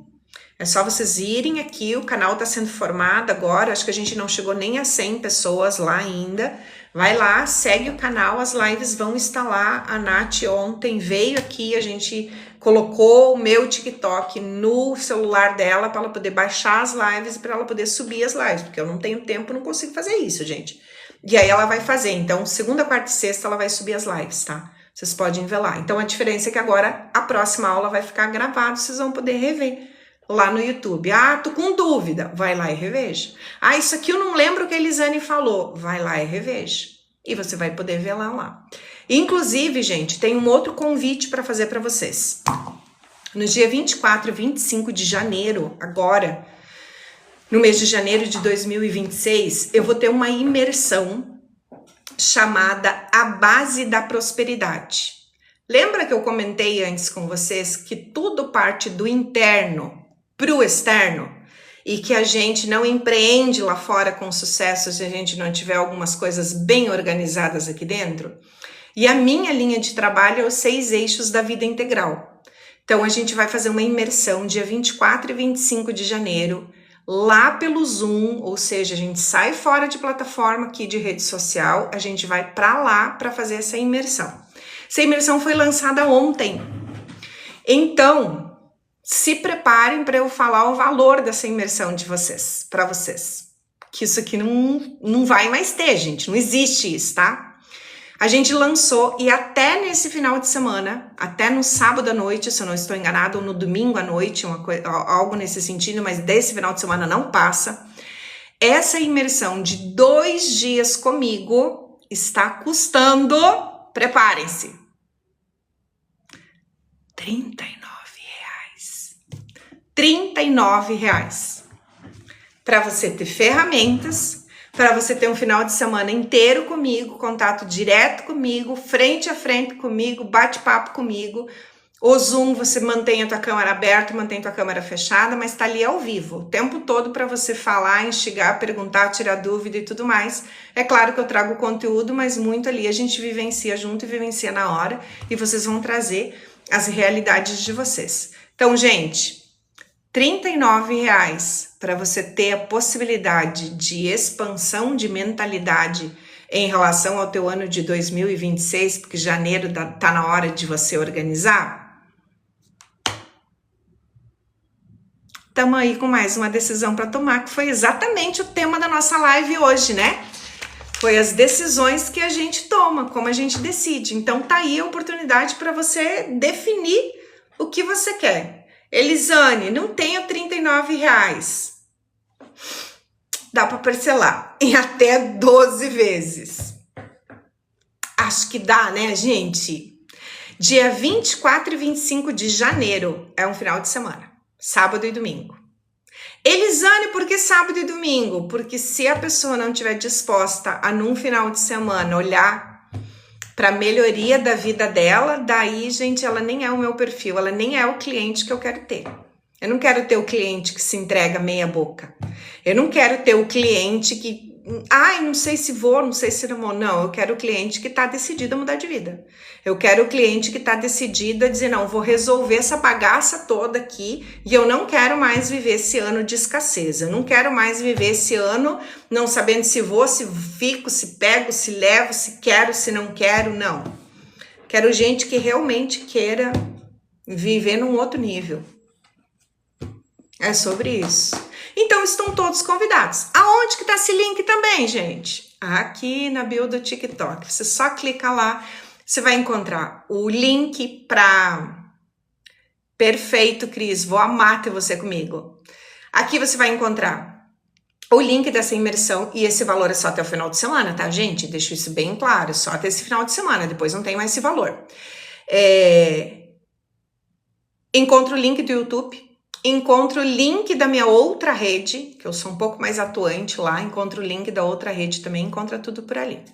É só vocês irem aqui, o canal está sendo formado agora, acho que a gente não chegou nem a 100 pessoas lá ainda. Vai lá, segue o canal, as lives vão estar lá. A Nath ontem veio aqui, a gente colocou o meu TikTok no celular dela para ela poder baixar as lives e para ela poder subir as lives, porque eu não tenho tempo, não consigo fazer isso, gente. E aí ela vai fazer, então segunda, quarta e sexta ela vai subir as lives, tá? Vocês podem ver lá. Então a diferença é que agora a próxima aula vai ficar gravada, vocês vão poder rever lá no YouTube. Ah, tô com dúvida, vai lá e reveja. Ah, isso aqui eu não lembro o que a Elisane falou, vai lá e reveja. E você vai poder ver lá. Inclusive, gente, tem um outro convite para fazer para vocês. No dia 24 e 25 de janeiro, agora, no mês de janeiro de 2026, eu vou ter uma imersão chamada A Base da Prosperidade. Lembra que eu comentei antes com vocês que tudo parte do interno para o externo? E que a gente não empreende lá fora com sucesso se a gente não tiver algumas coisas bem organizadas aqui dentro? E a minha linha de trabalho é os 6 eixos da vida integral. Então a gente vai fazer uma imersão dia 24 e 25 de janeiro, lá pelo Zoom, ou seja, a gente sai fora de plataforma aqui de rede social, a gente vai para lá para fazer essa imersão. Essa imersão foi lançada ontem. Então, se preparem para eu falar o valor dessa imersão de vocês, para vocês. Que isso aqui não vai mais ter, gente. Não existe isso, tá? A gente lançou e até nesse final de semana, até no sábado à noite, se eu não estou enganado, ou no domingo à noite, algo nesse sentido, mas desse final de semana não passa. Essa imersão de 2 dias comigo está custando, preparem-se, R$39. Para você ter ferramentas, para você ter um final de semana inteiro comigo, contato direto comigo, frente a frente comigo, bate-papo comigo. O Zoom, você mantém a tua câmera aberta, mantém a tua câmera fechada, mas tá ali ao vivo, o tempo todo para você falar, instigar, perguntar, tirar dúvida e tudo mais. É claro que eu trago conteúdo, mas muito ali a gente vivencia junto e vivencia na hora, e vocês vão trazer as realidades de vocês. Então, gente, R$39 para você ter a possibilidade de expansão de mentalidade em relação ao teu ano de 2026, porque janeiro tá na hora de você organizar. Estamos aí com mais uma decisão para tomar, que foi exatamente o tema da nossa live hoje, né? Foi as decisões que a gente toma, como a gente decide. Então tá aí a oportunidade para você definir o que você quer. Elisane, não tenho R$39. Dá para parcelar em até 12 vezes. Acho que dá, né, gente? Dia 24 e 25 de janeiro é um final de semana, sábado e domingo. Elisane, por que sábado e domingo? Porque se a pessoa não estiver disposta a, num final de semana, olhar para a melhoria da vida dela, daí, gente, ela nem é o meu perfil, ela nem é o cliente que eu quero ter. Eu não quero ter o cliente que se entrega meia boca. Eu não quero ter o cliente que, não sei se vou, não sei se não vou. Não, eu quero o cliente que está decidido a mudar de vida. Eu quero o cliente que está decidido a dizer, não, vou resolver essa bagaça toda aqui e eu não quero mais viver esse ano de escassez. Eu não quero mais viver esse ano não sabendo se vou, se fico, se pego, se levo, se quero, se não quero, não. Quero gente que realmente queira viver num outro nível. É sobre isso. Então, estão todos convidados. Aonde que tá esse link também, gente? Aqui na bio do TikTok. Você só clica lá, você vai encontrar o link para... Perfeito, Cris. Vou amar ter você comigo. Aqui você vai encontrar o link dessa imersão e esse valor é só até o final de semana, tá, gente? Deixo isso bem claro. Só até esse final de semana. Depois não tem mais esse valor. Encontra o link do YouTube. encontra o link da minha outra rede, que eu sou um pouco mais atuante lá, encontra o link da outra rede também, encontra tudo por ali.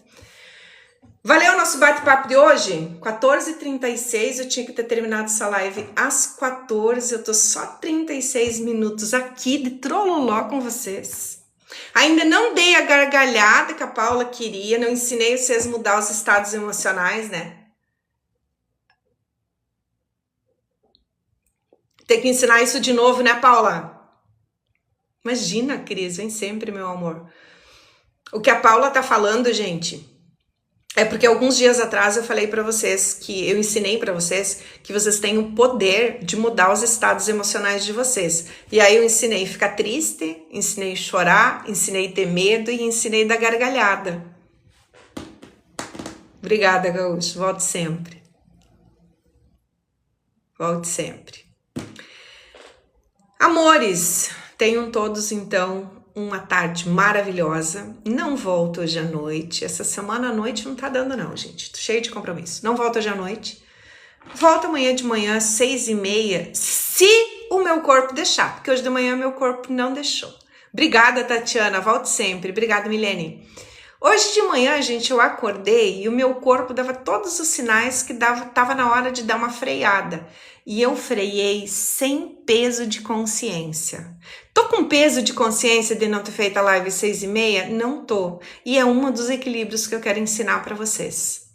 Valeu o nosso bate-papo de hoje? 14h36, eu tinha que ter terminado essa live às 14, eu tô só 36 minutos aqui de trololó com vocês. Ainda não dei a gargalhada que a Paula queria, não ensinei vocês a mudar os estados emocionais, né? Tem que ensinar isso de novo, né, Paula? Imagina, Cris, vem sempre, meu amor. O que a Paula tá falando, gente, é porque alguns dias atrás eu falei pra vocês, que eu ensinei pra vocês que vocês têm o poder de mudar os estados emocionais de vocês. E aí eu ensinei ficar triste, ensinei chorar, ensinei ter medo e ensinei dar gargalhada. Obrigada, Gaúcho. Volte sempre. Volte sempre. Amores, tenham todos então uma tarde maravilhosa. Não volto hoje à noite. Essa semana à noite não tá dando não, gente. Tô cheio de compromisso. Não volto hoje à noite. Volto amanhã de manhã, 6h30, se o meu corpo deixar. Porque hoje de manhã meu corpo não deixou. Obrigada, Tatiana. Volte sempre. Obrigada, Milene. Hoje de manhã, gente, eu acordei e o meu corpo dava todos os sinais que tava na hora de dar uma freada. E eu freiei sem peso de consciência. Tô com peso de consciência de não ter feito a live 6h30? Não tô. E é um dos equilíbrios que eu quero ensinar para vocês.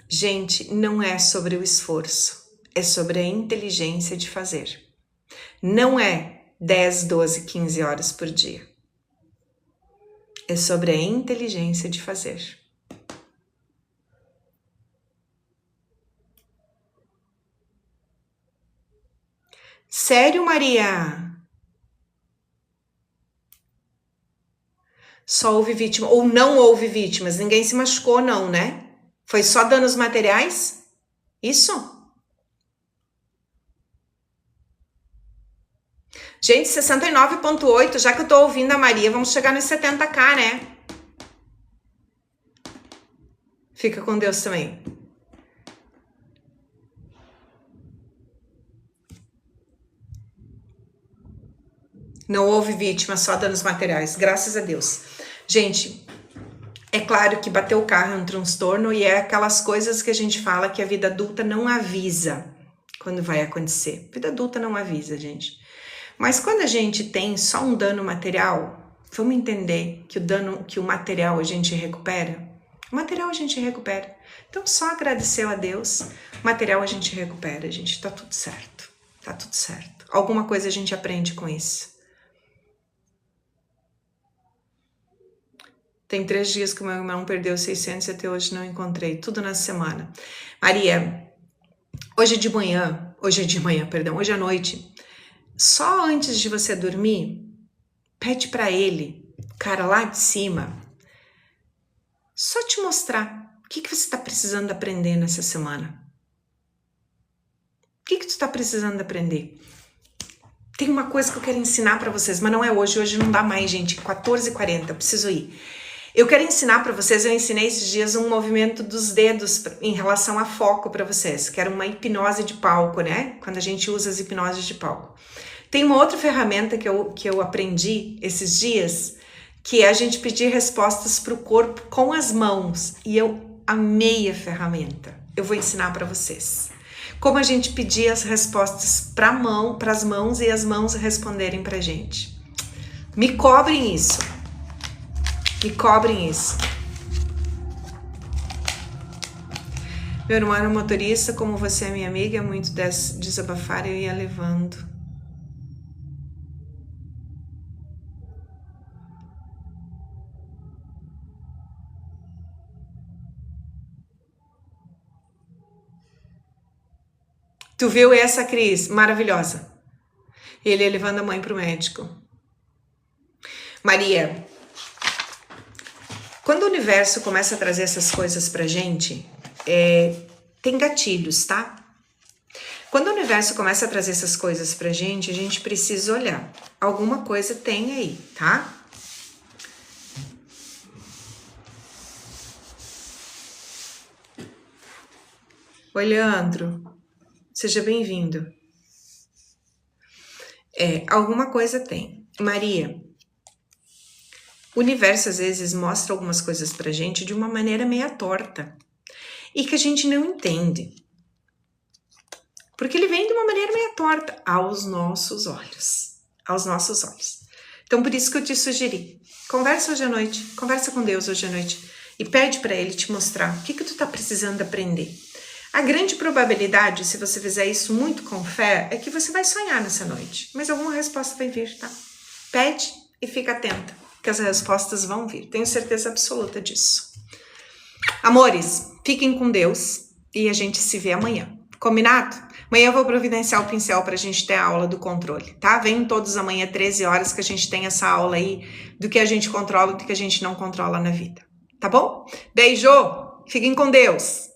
Gente, não é sobre o esforço. É sobre a inteligência de fazer. Não é 10, 12, 15 horas por dia. É sobre a inteligência de fazer. Sério, Maria? Só houve vítima, ou não houve vítimas, ninguém se machucou não, né? Foi só danos materiais? Isso? Gente, 69,8, já que eu tô ouvindo a Maria, vamos chegar nos 70k, né? Fica com Deus também. Não houve vítima, só danos materiais, graças a Deus. Gente, é claro que bater o carro é um transtorno e é aquelas coisas que a gente fala que a vida adulta não avisa quando vai acontecer. A vida adulta não avisa, gente. Mas quando a gente tem só um dano material, vamos entender que o material a gente recupera? O material a gente recupera. Então só agradecer a Deus, o material a gente recupera, gente. Tá tudo certo. Tá tudo certo. Alguma coisa a gente aprende com isso. Tem 3 dias que o meu irmão perdeu 600 e até hoje não encontrei. Tudo na semana. Maria, hoje à noite, só antes de você dormir, pede para ele, cara lá de cima, só te mostrar o que você está precisando aprender nessa semana. O que tu está precisando aprender? Tem uma coisa que eu quero ensinar para vocês, mas não é hoje. Hoje não dá mais, gente. 14h40, eu preciso ir. Eu quero ensinar para vocês, eu ensinei esses dias um movimento dos dedos em relação a foco para vocês, que era uma hipnose de palco, né? Quando a gente usa as hipnoses de palco. Tem uma outra ferramenta que eu aprendi esses dias, que é a gente pedir respostas para o corpo com as mãos. E eu amei a ferramenta. Eu vou ensinar para vocês. Como a gente pedir as respostas para as mãos e as mãos responderem para a gente. Me cobrem isso. Me cobrem isso. Meu irmão era motorista, como você é minha amiga, é muito desabafar, eu ia levando. Tu viu essa, Cris? Maravilhosa. Ele ia levando a mãe pro médico. Maria, quando o universo começa a trazer essas coisas pra gente, tem gatilhos, tá? Quando o universo começa a trazer essas coisas pra gente, a gente precisa olhar. Alguma coisa tem aí, tá? Oi, Leandro. Seja bem-vindo. Alguma coisa tem. Maria, o universo às vezes mostra algumas coisas pra gente de uma maneira meia torta e que a gente não entende. Porque ele vem de uma maneira meia torta aos nossos olhos. Aos nossos olhos. Então, por isso que eu te sugeri. Conversa hoje à noite. Conversa com Deus hoje à noite. E pede para Ele te mostrar o que tu tá precisando aprender. A grande probabilidade, se você fizer isso muito com fé, é que você vai sonhar nessa noite. Mas alguma resposta vai vir, tá? Pede e fica atenta, que as respostas vão vir. Tenho certeza absoluta disso. Amores, fiquem com Deus e a gente se vê amanhã. Combinado? Amanhã eu vou providenciar o pincel pra gente ter a aula do controle, tá? Venham todos amanhã, 13 horas, que a gente tem essa aula aí do que a gente controla e do que a gente não controla na vida. Tá bom? Beijo! Fiquem com Deus!